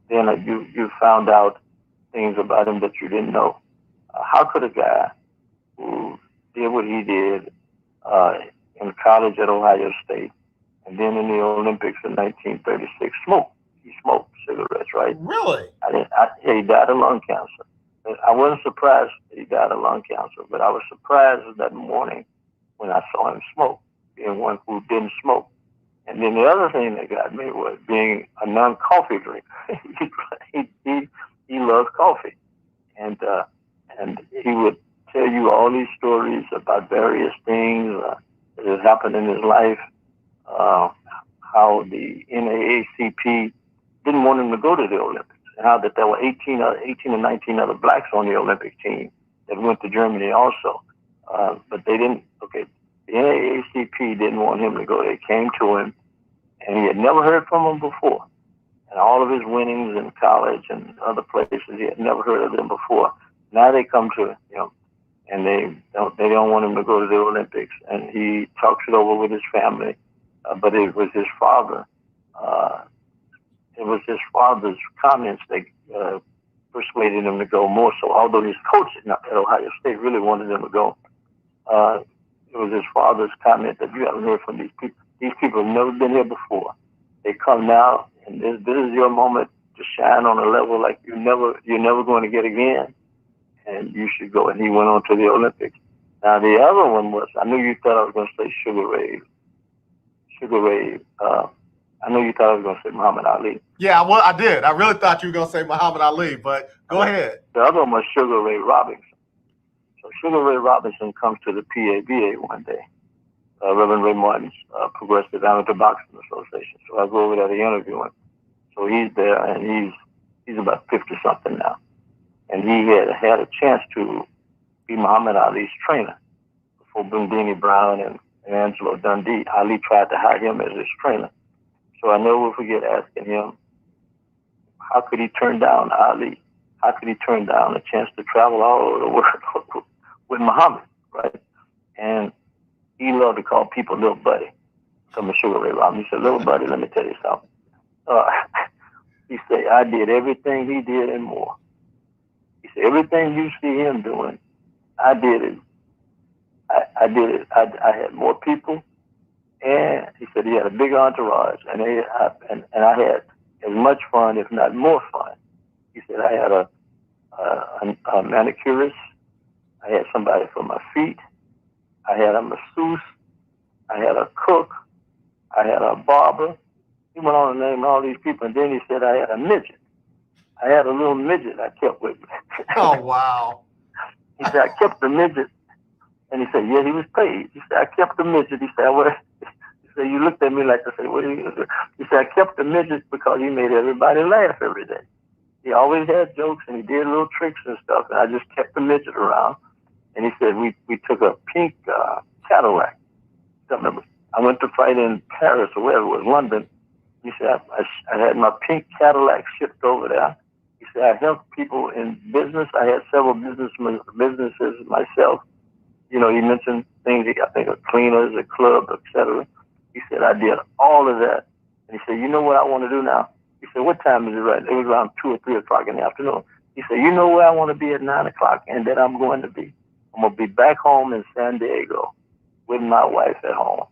then you found out things about him that you didn't know. How could a guy who did what he did in college at Ohio State and then in the Olympics in 1936 smoke? He smoked cigarettes, right? Really? He died of lung cancer. I wasn't surprised that he died of lung cancer, but I was surprised that morning when I saw him smoke, being one who didn't smoke. And then the other thing that got me was being a non-coffee drinker. he loves coffee, and he would tell you all these stories about various things that had happened in his life. How the NAACP didn't want him to go to the Olympics, and how that there were 18 or 19 other blacks on the Olympic team that went to Germany also, but they didn't. Okay, the NAACP didn't want him to go. They came to him, and he had never heard from them before. And all of his winnings in college and other places, he had never heard of them before. Now they come to him, and they don't want him to go to the Olympics. And he talks it over with his family, but it was his father. It was his father's comments that persuaded him to go more so. Although his coach at Ohio State really wanted him to go, it was his father's comment that you haven't heard from these people. These people have never been here before. They come now, and this is your moment to shine on a level like you're never going to get again, and you should go. And he went on to the Olympics. Now the other one was, I knew you thought I was going to say Sugar Ray. I know you thought I was going to say Muhammad Ali. Yeah, well, I did. I really thought you were going to say Muhammad Ali, but go ahead. The other one was Sugar Ray Robinson. So Sugar Ray Robinson comes to the PABA one day. Reverend Ray Martin's Progressive Amateur Boxing Association. So I go over there to interview him. So he's there, and he's about 50-something now. And he had a chance to be Muhammad Ali's trainer before Boondini Brown and Angelo Dundee. Ali tried to hire him as his trainer. So I never will forget asking him, how could he turn down Ali? How could he turn down a chance to travel all over the world with Muhammad, right? And he loved to call people little buddy. From Sugar Ray Robinson. He said, little buddy, let me tell you something. He said, I did everything he did and more. He said, everything you see him doing, I did it. I did it. I had more people. And he said he had a big entourage, and I had as much fun, if not more fun. He said I had a manicurist, I had somebody for my feet, I had a masseuse, I had a cook, I had a barber. He went on to name all these people, and then he said I had a midget. I had a little midget I kept with me. Oh, wow. He said I kept the midget, and he said, yeah, he was paid. He said I kept the midget. He said, well, so you looked at me like to say, what are you going to do? He said, I kept the midget because he made everybody laugh every day. He always had jokes, and he did little tricks and stuff, and I just kept the midget around. And he said, we took a pink Cadillac. I went to fight in Paris or wherever it was, London. He said, I had my pink Cadillac shipped over there. He said, I helped people in business. I had several businesses myself. You know, he mentioned things, I think, of cleaners, a club, etc. He said, I did all of that. And he said, you know what I want to do now? He said, what time is it right? It was around 2 or 3 o'clock in the afternoon. He said, you know where I want to be at 9 o'clock and that I'm going to be? I'm going to be back home in San Diego with my wife at home.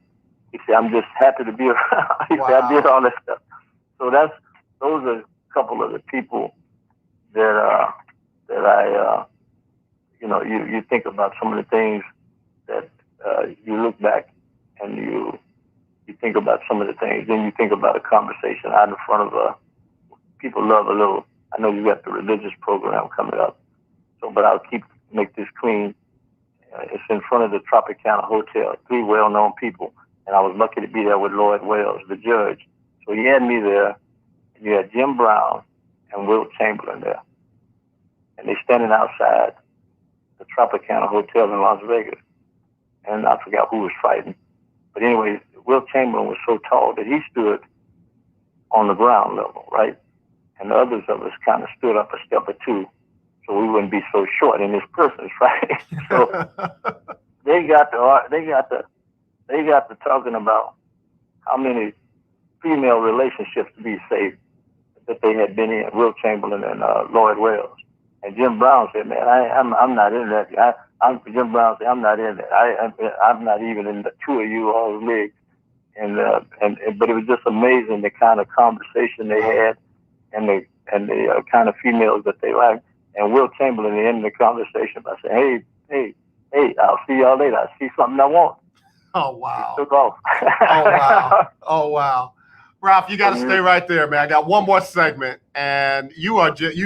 He said, I'm just happy to be around. He said, I did all that stuff. So those are a couple of the people that I, you think about some of the things that you look back and you think about some of the things. Then you think about a conversation out in front of people love a little. I know you got the religious program coming up, but I'll make this clean. It's in front of the Tropicana Hotel, 3 well-known people. And I was lucky to be there with Lloyd Wells, the judge. So he had me there, and you had Jim Brown and Wilt Chamberlain there. And they standing outside the Tropicana Hotel in Las Vegas. And I forgot who was fighting. But anyway, Wilt Chamberlain was so tall that he stood on the ground level, right? And the others of us kind of stood up a step or two so we wouldn't be so short in this person's fight. So they got to talking about how many female relationships, to be safe, that they had been in, Wilt Chamberlain and Lloyd Wells. And Jim Brown said, man, I'm not in that. Jim Brown said, I'm not in that. I'm not even in the 2 of you all league. But it was just amazing the kind of conversation they had and the kind of females that they liked. And Wilt Chamberlain ended the conversation by saying, hey, I'll see y'all later. I see something I want. Oh, wow. Took off. Oh, wow. Oh, wow. Ralph, you got to stay right there, man. I got one more segment, and you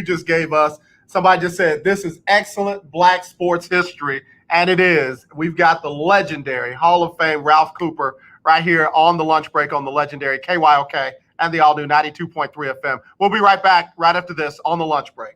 just gave us, somebody just said, this is excellent Black sports history, and it is. We've got the legendary Hall of Fame Ralph Cooper right here on the lunch break on the legendary KYOK and the all-new 92.3 FM. We'll be right back right after this on the lunch break.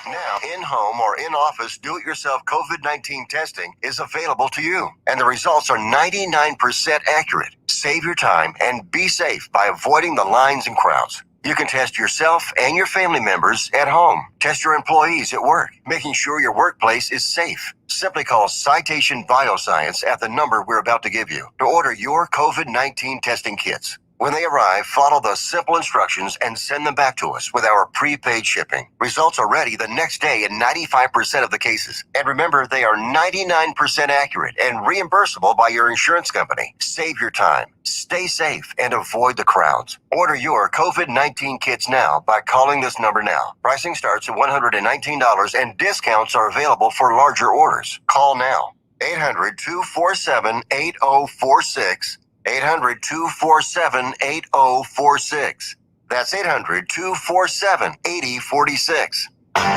Now, in-home or in-office do-it-yourself COVID-19 testing is available to you, and the results are 99% accurate. Save your time and be safe by avoiding the lines and crowds. You can test yourself and your family members at home. Test your employees at work, making sure your workplace is safe. Simply call Citation Bioscience at the number we're about to give you to order your COVID-19 testing kits. When they arrive, follow the simple instructions and send them back to us with our prepaid shipping. Results are ready the next day in 95% of the cases. And remember, they are 99% accurate and reimbursable by your insurance company. Save your time, stay safe, and avoid the crowds. Order your COVID-19 kits now by calling this number now. Pricing starts at $119 and discounts are available for larger orders. Call now. 800-247-8046. 800-247-8046. That's 800-247-8046.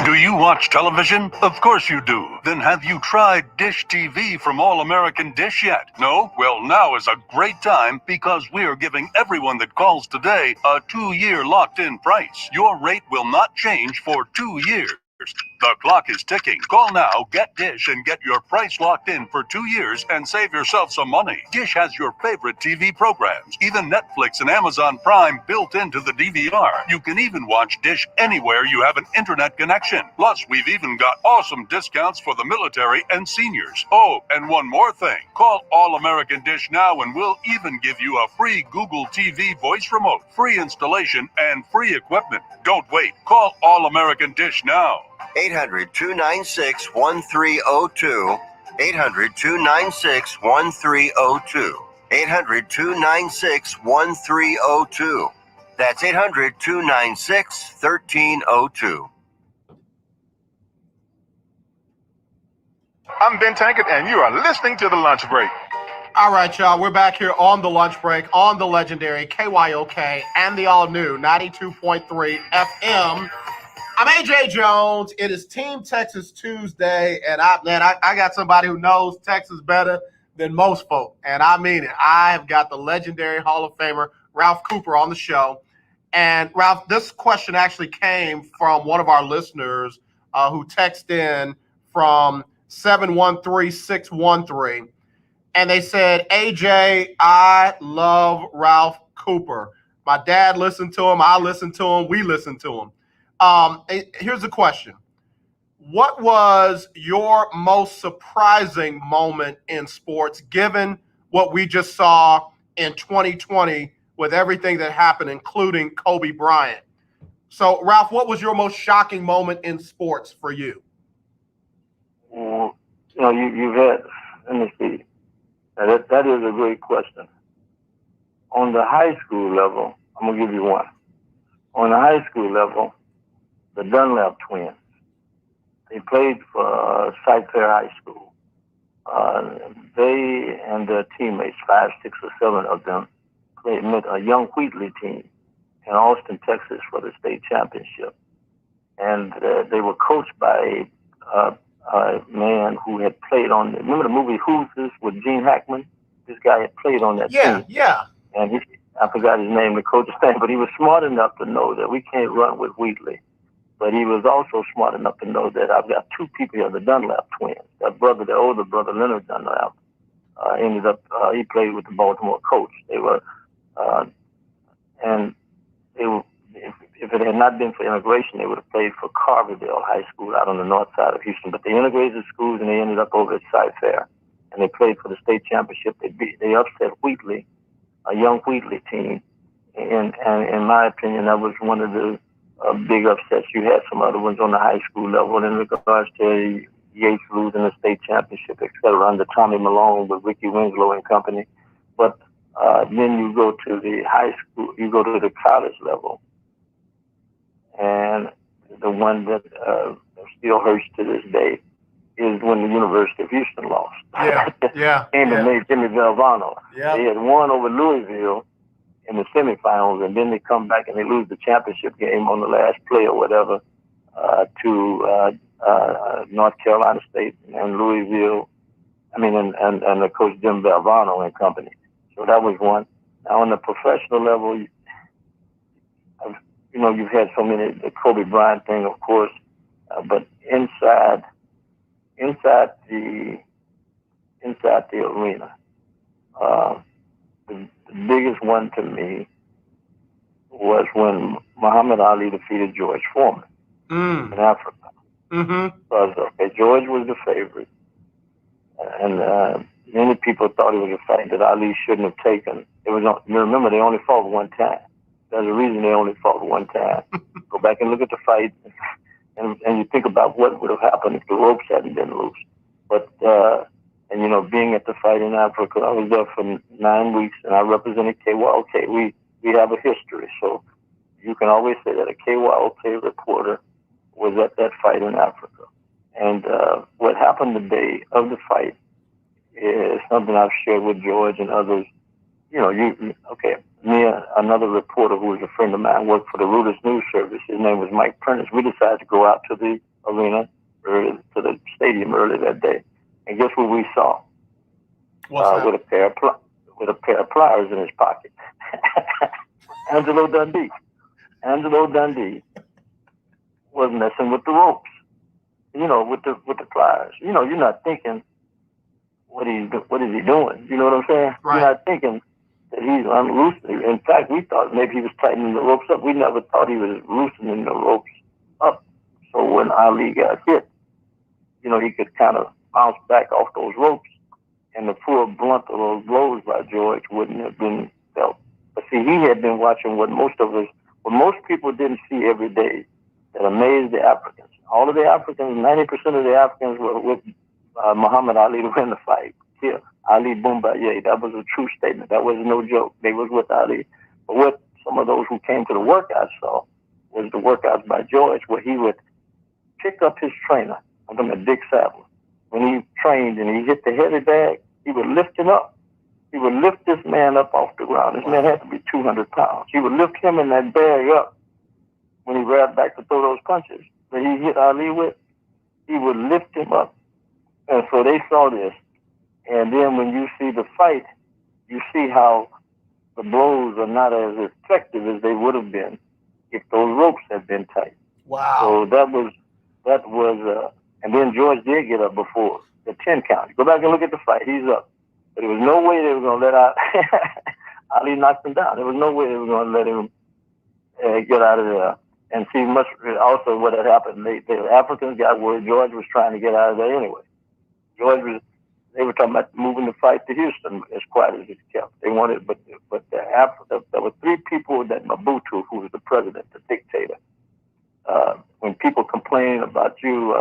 Do you watch television? Of course you do. Then have you tried Dish TV from All American Dish yet? No? Well, now is a great time because we're giving everyone that calls today a 2-year locked-in price. Your rate will not change for 2 years. The clock is ticking. Call now, get Dish, and get your price locked in for 2 years and save yourself some money. Dish has your favorite TV programs, even Netflix and Amazon Prime built into the DVR. You can even watch Dish anywhere you have an internet connection. Plus, we've even got awesome discounts for the military and seniors. Oh, and one more thing. Call All American Dish now and we'll even give you a free Google TV voice remote, free installation, and free equipment. Don't wait. Call All American Dish now. 800-296-1302. 800-296-1302. 800-296-1302. That's 800-296-1302. I'm Ben Tankett, and you are listening to The Lunch Break. All right, y'all. We're back here on the lunch break on the legendary KYOK and the all-new 92.3 FM. I'm AJ Jones. It is Team Texas Tuesday, and I got somebody who knows Texas better than most folk, and I mean it. I have got the legendary Hall of Famer Ralph Cooper on the show. And Ralph, this question actually came from one of our listeners who texted in from 713-613, and they said, AJ, I love Ralph Cooper. My dad listened to him. I listened to him. We listened to him. Here's the question. What was your most surprising moment in sports, given what we just saw in 2020 with everything that happened, including Kobe Bryant? So, Ralph, what was your most shocking moment in sports for you? You've had, let me see. That is a great question. On the high school level, I'm going to give you one. On the high school level, the Dunlap twins. They played for Site Fair High School. They and their teammates, 5, 6, or 7 of them, met a young Wheatley team in Austin, Texas for the state championship. And they were coached by a man who had played on, remember the movie Hoosiers with Gene Hackman? This guy had played on that team. Yeah. And I forgot his name, the coach's name, but he was smart enough to know that we can't run with Wheatley. But he was also smart enough to know that I've got 2 people here, the Dunlap twins. That brother, the older brother, Leonard Dunlap, ended up, he played with the Baltimore coach. They were, if it had not been for immigration, they would have played for Carverdale High School out on the north side of Houston. But they integrated schools and they ended up over at Site Fair. And they played for the state championship. They upset Wheatley, a young Wheatley team. And in my opinion, that was one of the big upsets. You had some other ones on the high school level in regards to Yates losing the state championship, et cetera, under Tommy Malone with Ricky Winslow and company. But then you go to the high school, you go to the college level, and the one that still hurts to this day is when the University of Houston lost. Yeah. And they made Jimmy Valvano. Yeah. They had won over Louisville in the semifinals, and then they come back and they lose the championship game on the last play or whatever to North Carolina State and Louisville. I mean, and the coach Jim Valvano and company. So that was one. Now on the professional level, you've had so many, the Kobe Bryant thing, of course, but inside the arena, the biggest one to me was when Muhammad Ali defeated George Foreman in Africa. Because George was the favorite, and many people thought it was a fight that Ali shouldn't have taken. Remember, they only fought one time. There's a reason they only fought one time. Go back and look at the fight, and you think about what would have happened if the ropes hadn't been loose. But being at the fight in Africa, I was there for 9 weeks, and I represented KYOK. We have a history, so you can always say that a KYOK reporter was at that fight in Africa. And what happened the day of the fight is something I've shared with George and others. Me, another reporter who was a friend of mine, worked for the Reuters News Service. His name was Mike Prentice. We decided to go out to the arena, to the stadium early that day. And guess what we saw? With a pair of pliers in his pocket. Angelo Dundee was messing with the ropes, with the pliers. You're not thinking, what is he doing? You know what I'm saying? Right. You're not thinking that he's unloosening. In fact, we thought maybe he was tightening the ropes up. We never thought he was loosening the ropes up. So when Ali got hit, he could kind of bounce back off those ropes, and the full blunt of those blows by George wouldn't have been felt. But see, he had been watching what most people didn't see every day that amazed the Africans. All of the Africans, 90% of the Africans were with Muhammad Ali to win the fight. Yeah, Ali Boumbaye, that was a true statement. That was no joke. They was with Ali. But what some of those who came to the workouts saw was the workouts by George, where he would pick up his trainer, I'm talking about Dick Sadler. When he trained and he hit the heavy bag, he would lift him up. He would lift this man up off the ground. This man had to be 200 pounds. He would lift him in that bag up when he grabbed back to throw those punches that he hit Ali with. He would lift him up. And so they saw this. And then when you see the fight, you see how the blows are not as effective as they would have been if those ropes had been tight. Wow. So that was, and then George did get up before the 10 count. Go back and look at the fight. He's up. But there was no way they were going to let out. Ali knocked him down. There was no way they were going to let him get out of there. And see, also what had happened, the Africans got word George was trying to get out of there anyway. They were talking about moving the fight to Houston as quiet as it kept. They wanted, but there were three people that Mobutu, who was the president, the dictator. When people complain about you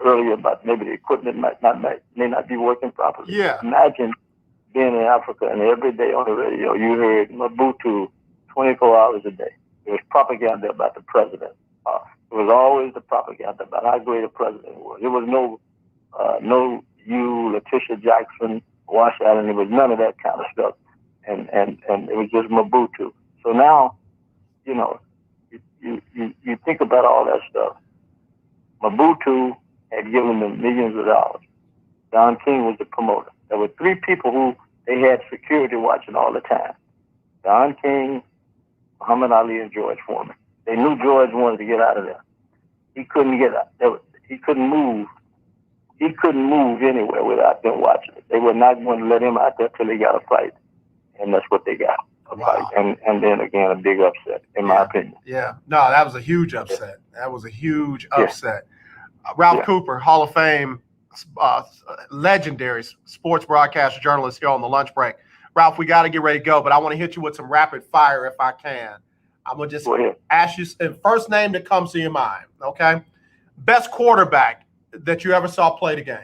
earlier about maybe the equipment may not be working properly. Yeah. Imagine being in Africa and every day on the radio you heard Mobutu 24 hours a day. There was propaganda about the president. There was always the propaganda about how great a president was. There was no Letitia Jackson, Wash Allen. There was none of that kind of stuff, and it was just Mobutu. So now, you think about all that stuff. Mobutu had given them millions of dollars. Don King was the promoter. There were three people who they had security watching all the time: Don King, Muhammad Ali, and George Foreman. They knew George wanted to get out of there. He couldn't get out. He couldn't move. He couldn't move anywhere without them watching it. They were not going to let him out there till he got a fight, and that's what they got. Fight. And then again, a big upset, in my opinion. Yeah. No, that was a huge upset. That was a huge upset. Ralph Cooper, Hall of Fame, legendary sports broadcaster, journalist here on the lunch break. Ralph, we got to get ready to go, but I want to hit you with some rapid fire if I can. I'm going to just ask you first name that comes to your mind, okay? Best quarterback that you ever saw play the game?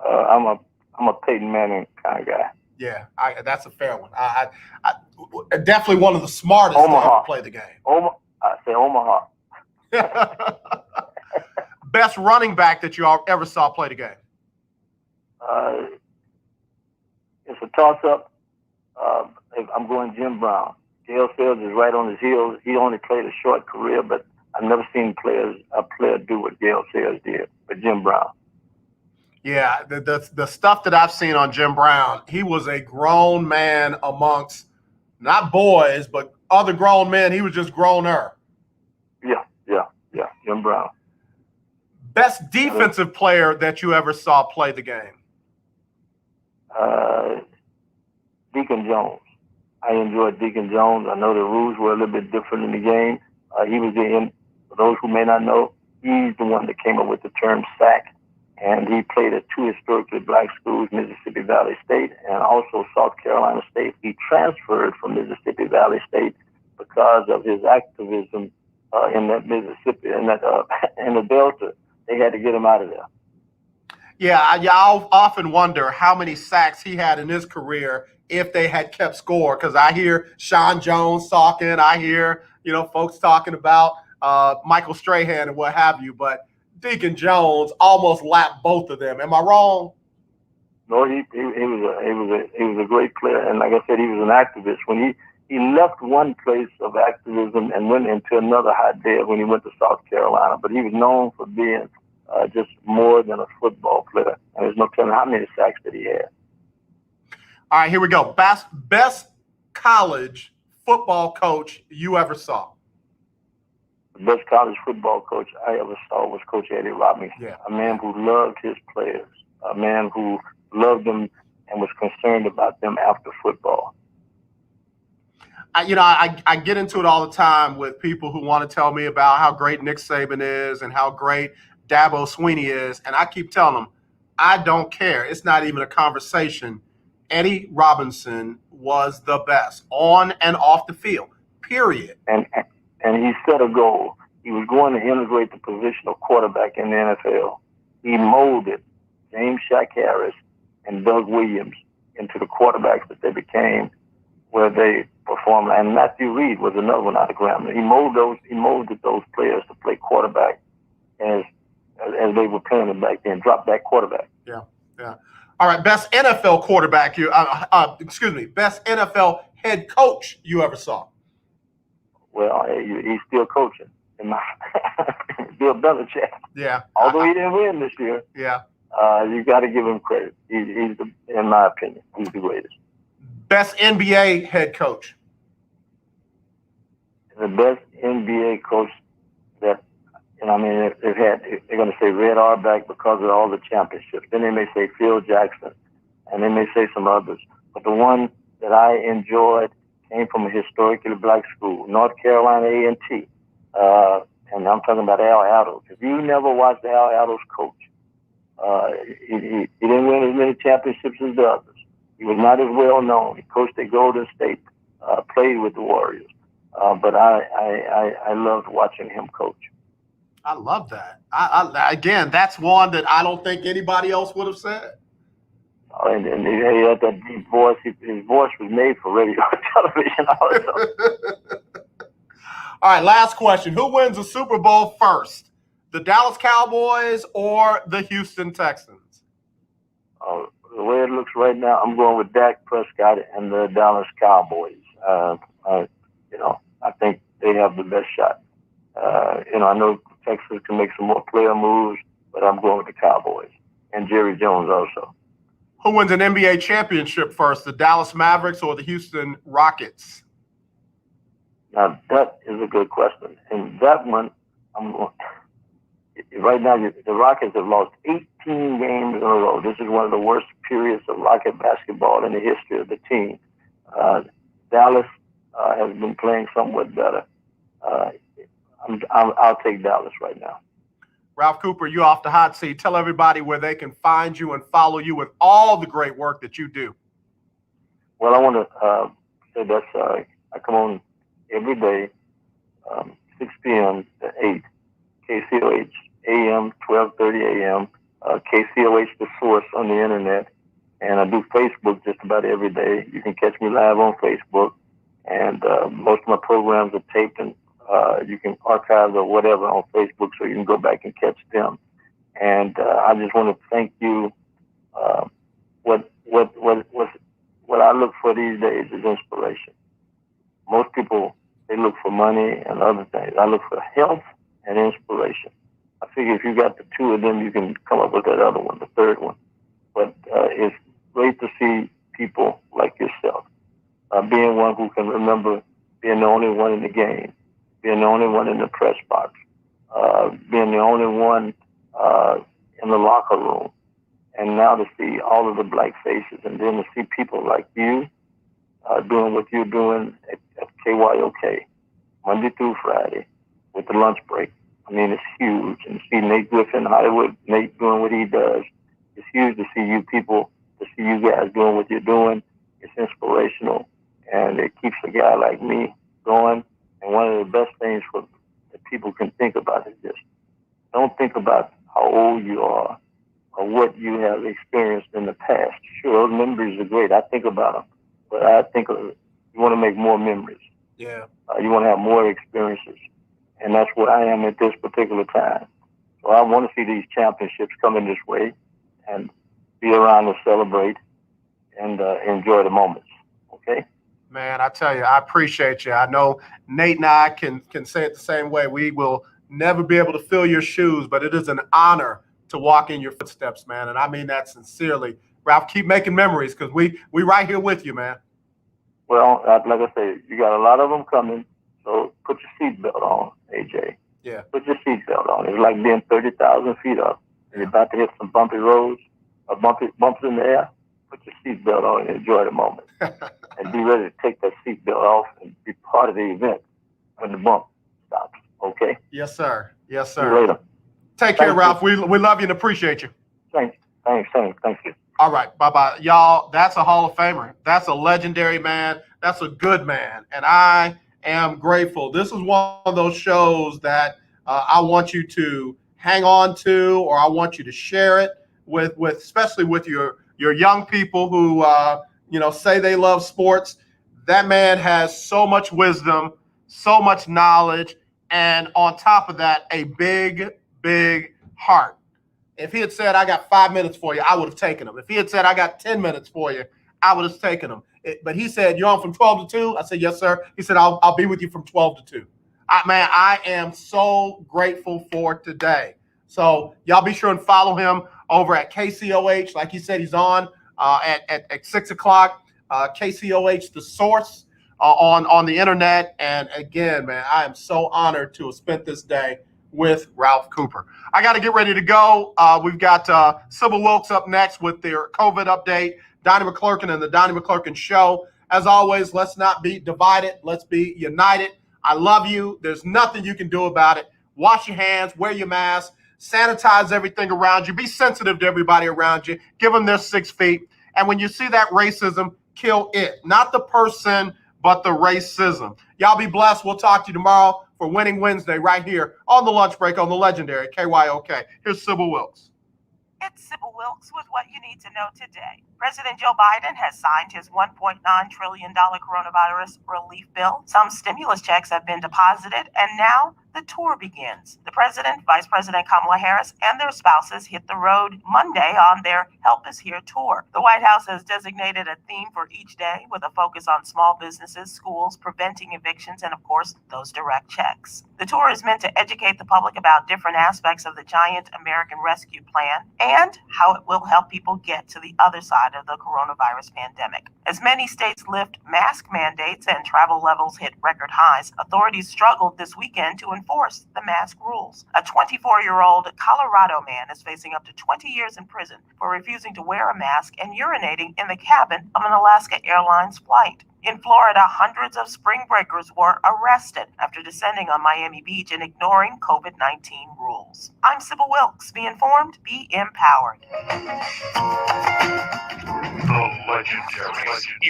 I'm a Peyton Manning kind of guy. Yeah, that's a fair one. I definitely one of the smartest to ever play the game. I say Omaha. Best running back that you ever saw play the game? It's a toss-up. I'm going Jim Brown. Dale Fields is right on his heels. He only played a short career, but I've never seen a player do what Dale Fields did. But Jim Brown. Yeah, the stuff that I've seen on Jim Brown, he was a grown man amongst not boys, but other grown men. He was just growner. Yeah, Jim Brown. Best defensive player that you ever saw play the game? Deacon Jones. I enjoyed Deacon Jones. I know the rules were a little bit different in the game. He was for those who may not know, he's the one that came up with the term sack. And he played at 2 historically black schools, Mississippi Valley State and also South Carolina State. He transferred from Mississippi Valley State because of his activism in that Mississippi, in the Delta. They had to get him out of there. Yeah, I'll often wonder how many sacks he had in his career if they had kept score, because I hear Sean Jones talking, I hear folks talking about Michael Strahan and what have you, but Deacon Jones almost lapped both of them. Am I wrong? No, he was a great player, and like I said, he was an activist. When he left one place of activism and went into another hotbed when he went to South Carolina, but he was known for being just more than a football player, and there's no telling how many sacks that he had. All right, here we go. Best college football coach you ever saw? The best college football coach I ever saw was Coach Eddie Robinson. Yeah. A man who loved his players, a man who loved them and was concerned about them after football. I get into it all the time with people who want to tell me about how great Nick Saban is and how great Dabo Swinney is, and I keep telling them, I don't care. It's not even a conversation. Eddie Robinson was the best on and off the field, period. And he set a goal. He was going to integrate the position of quarterback in the NFL. He molded James Shaq Harris and Doug Williams into the quarterbacks that they became, where they performed. And Matthew Reed was another one out of Grambling. He molded those players to play quarterback as they were playing them back then, drop back quarterback. Yeah. All right, best NFL quarterback best NFL head coach you ever saw? Well, he's still coaching. Bill Belichick. Yeah. Although he didn't win this year. Yeah. You got to give him credit. In my opinion, he's the greatest. Best NBA head coach? The best NBA coach that, they're going to say Red Auerbach because of all the championships. Then they may say Phil Jackson, and they may say some others. But the one that I enjoyed came from a historically black school, North Carolina A&T. And I'm talking about Al Attles. If you never watched Al Attles coach, he didn't win as many championships as the others. He was not as well known. He coached at Golden State, played with the Warriors. But I loved watching him coach. I love that. Again, that's one that I don't think anybody else would have said. And he had that deep voice. His voice was made for radio and television also. All right, last question. Who wins the Super Bowl first? The Dallas Cowboys or the Houston Texans? The way it looks right now, I'm going with Dak Prescott and the Dallas Cowboys. I think they have the best shot. I know Texas can make some more player moves, but I'm going with the Cowboys and Jerry Jones also. Who wins an NBA championship first, the Dallas Mavericks or the Houston Rockets? Now, that is a good question. And that one, right now, the Rockets have lost 18 games in a row. This is one of the worst periods of Rocket basketball in the history of the team. Dallas has been playing somewhat better. I'll take Dallas right now. Ralph Cooper, you off the hot seat. Tell everybody where they can find you and follow you with all the great work that you do. Well, I want to say that I come on every day, 6 p.m. to 8, KCOH, AM, 12:30 a.m., KCOH The Source on the internet, and I do Facebook just about every day. You can catch me live on Facebook, and most of my programs are taped and you can archive or whatever on Facebook so you can go back and catch them. And I just want to thank you. What I look for these days is inspiration. Most people, they look for money and other things. I look for health and inspiration. I figure if you got the two of them, you can come up with that other one, the third one. But it's great to see people like yourself, being one who can remember being the only one in the game, being the only one in the press box, being the only one in the locker room. And now to see all of the black faces, and then to see people like you doing what you're doing at KYOK, Monday through Friday, with the lunch break. I mean, it's huge. And to see Nate Griffin, Hollywood, Nate doing what he does, it's huge to see you people, to see you guys doing what you're doing. It's inspirational, and it keeps a guy like me going. And one of the best things that people can think about is this. Don't think about how old you are or what you have experienced in the past. Sure, those memories are great. I think about them. But I think you want to make more memories. Yeah. You want to have more experiences. And that's where I am at this particular time. So I want to see these championships coming this way and be around to celebrate and enjoy the moments. Okay? Man, I tell you, I appreciate you. I know Nate and I can say it the same way. We will never be able to fill your shoes, but it is an honor to walk in your footsteps, man. And I mean that sincerely. Ralph, keep making memories, because we right here with you, man. Well, like I say, you got a lot of them coming, so put your seatbelt on, AJ. Yeah. Put your seatbelt on. It's like being 30,000 feet up. And you're about to hit some bumpy roads, or bumps in the air. Put your seatbelt on and enjoy the moment. And be ready to take that seatbelt off and be part of the event when the bump stops. Okay? Yes, sir. Yes, See you sir. later. Take care, Ralph. We love you and appreciate you. Thanks. Thank you. All right. Bye-bye. Y'all, that's a Hall of Famer. That's a legendary man. That's a good man. And I am grateful. This is one of those shows that I want you to hang on to, or I want you to share it with especially with your young people who, say they love sports. That man has so much wisdom, so much knowledge, and on top of that, a big, big heart. If he had said, I got 5 minutes for you, I would have taken him. If he had said, I got 10 minutes for you, I would have taken him. But he said, you're on from 12 to 2? I said, yes, sir. He said, I'll be with you from 12 to 2. I am so grateful for today. So y'all be sure and follow him over at KCOH. Like he said, he's on at 6 o'clock. KCOH, The Source, on the internet. And again, man, I am so honored to have spent this day with Ralph Cooper. I got to get ready to go. We've got Sybil Wilkes up next with their COVID update, Donnie McClurkin and the Donnie McClurkin Show. As always, let's not be divided. Let's be united. I love you. There's nothing you can do about it. Wash your hands, wear your mask, sanitize everything around you. Be sensitive to everybody around you. Give them their 6 feet. And when you see that racism, kill it. Not the person, but the racism. Y'all be blessed. We'll talk to you tomorrow for Winning Wednesday right here on the lunch break on the legendary KYOK. Here's Sybil Wilkes. It's Sybil Wilkes with what you need to know today. President Joe Biden has signed his $1.9 trillion coronavirus relief bill. Some stimulus checks have been deposited, and now the tour begins. The president, Vice President Kamala Harris, and their spouses hit the road Monday on their Help Us Here tour. The White House has designated a theme for each day with a focus on small businesses, schools, preventing evictions, and of course, those direct checks. The tour is meant to educate the public about different aspects of the giant American Rescue Plan and how it will help people get to the other side of the coronavirus pandemic. As many states lift mask mandates and travel levels hit record highs, authorities struggled this weekend to enforce the mask rules. A 24-year-old Colorado man is facing up to 20 years in prison for refusing to wear a mask and urinating in the cabin of an Alaska Airlines flight. In Florida, hundreds of spring breakers were arrested after descending on Miami Beach and ignoring COVID-19 rules. I'm Sybil Wilkes. Be informed, be empowered. The legendary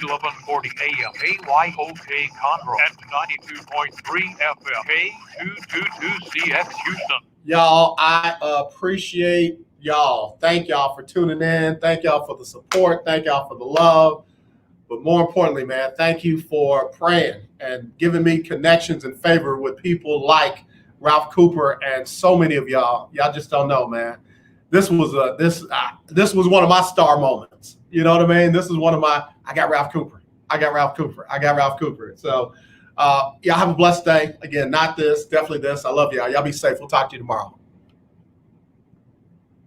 1140 AM KYOK Conroe and 92.3 FM K222CX Houston. Y'all, I appreciate y'all. Thank y'all for tuning in. Thank y'all for the support. Thank y'all for the love. But more importantly, man, thank you for praying and giving me connections and favor with people like Ralph Cooper and so many of y'all. Y'all just don't know, man. this was one of my star moments. You know what I mean? This is one of my. I got Ralph Cooper. So, y'all have a blessed day. Again, not this, definitely this. I love y'all. Y'all be safe. We'll talk to you tomorrow.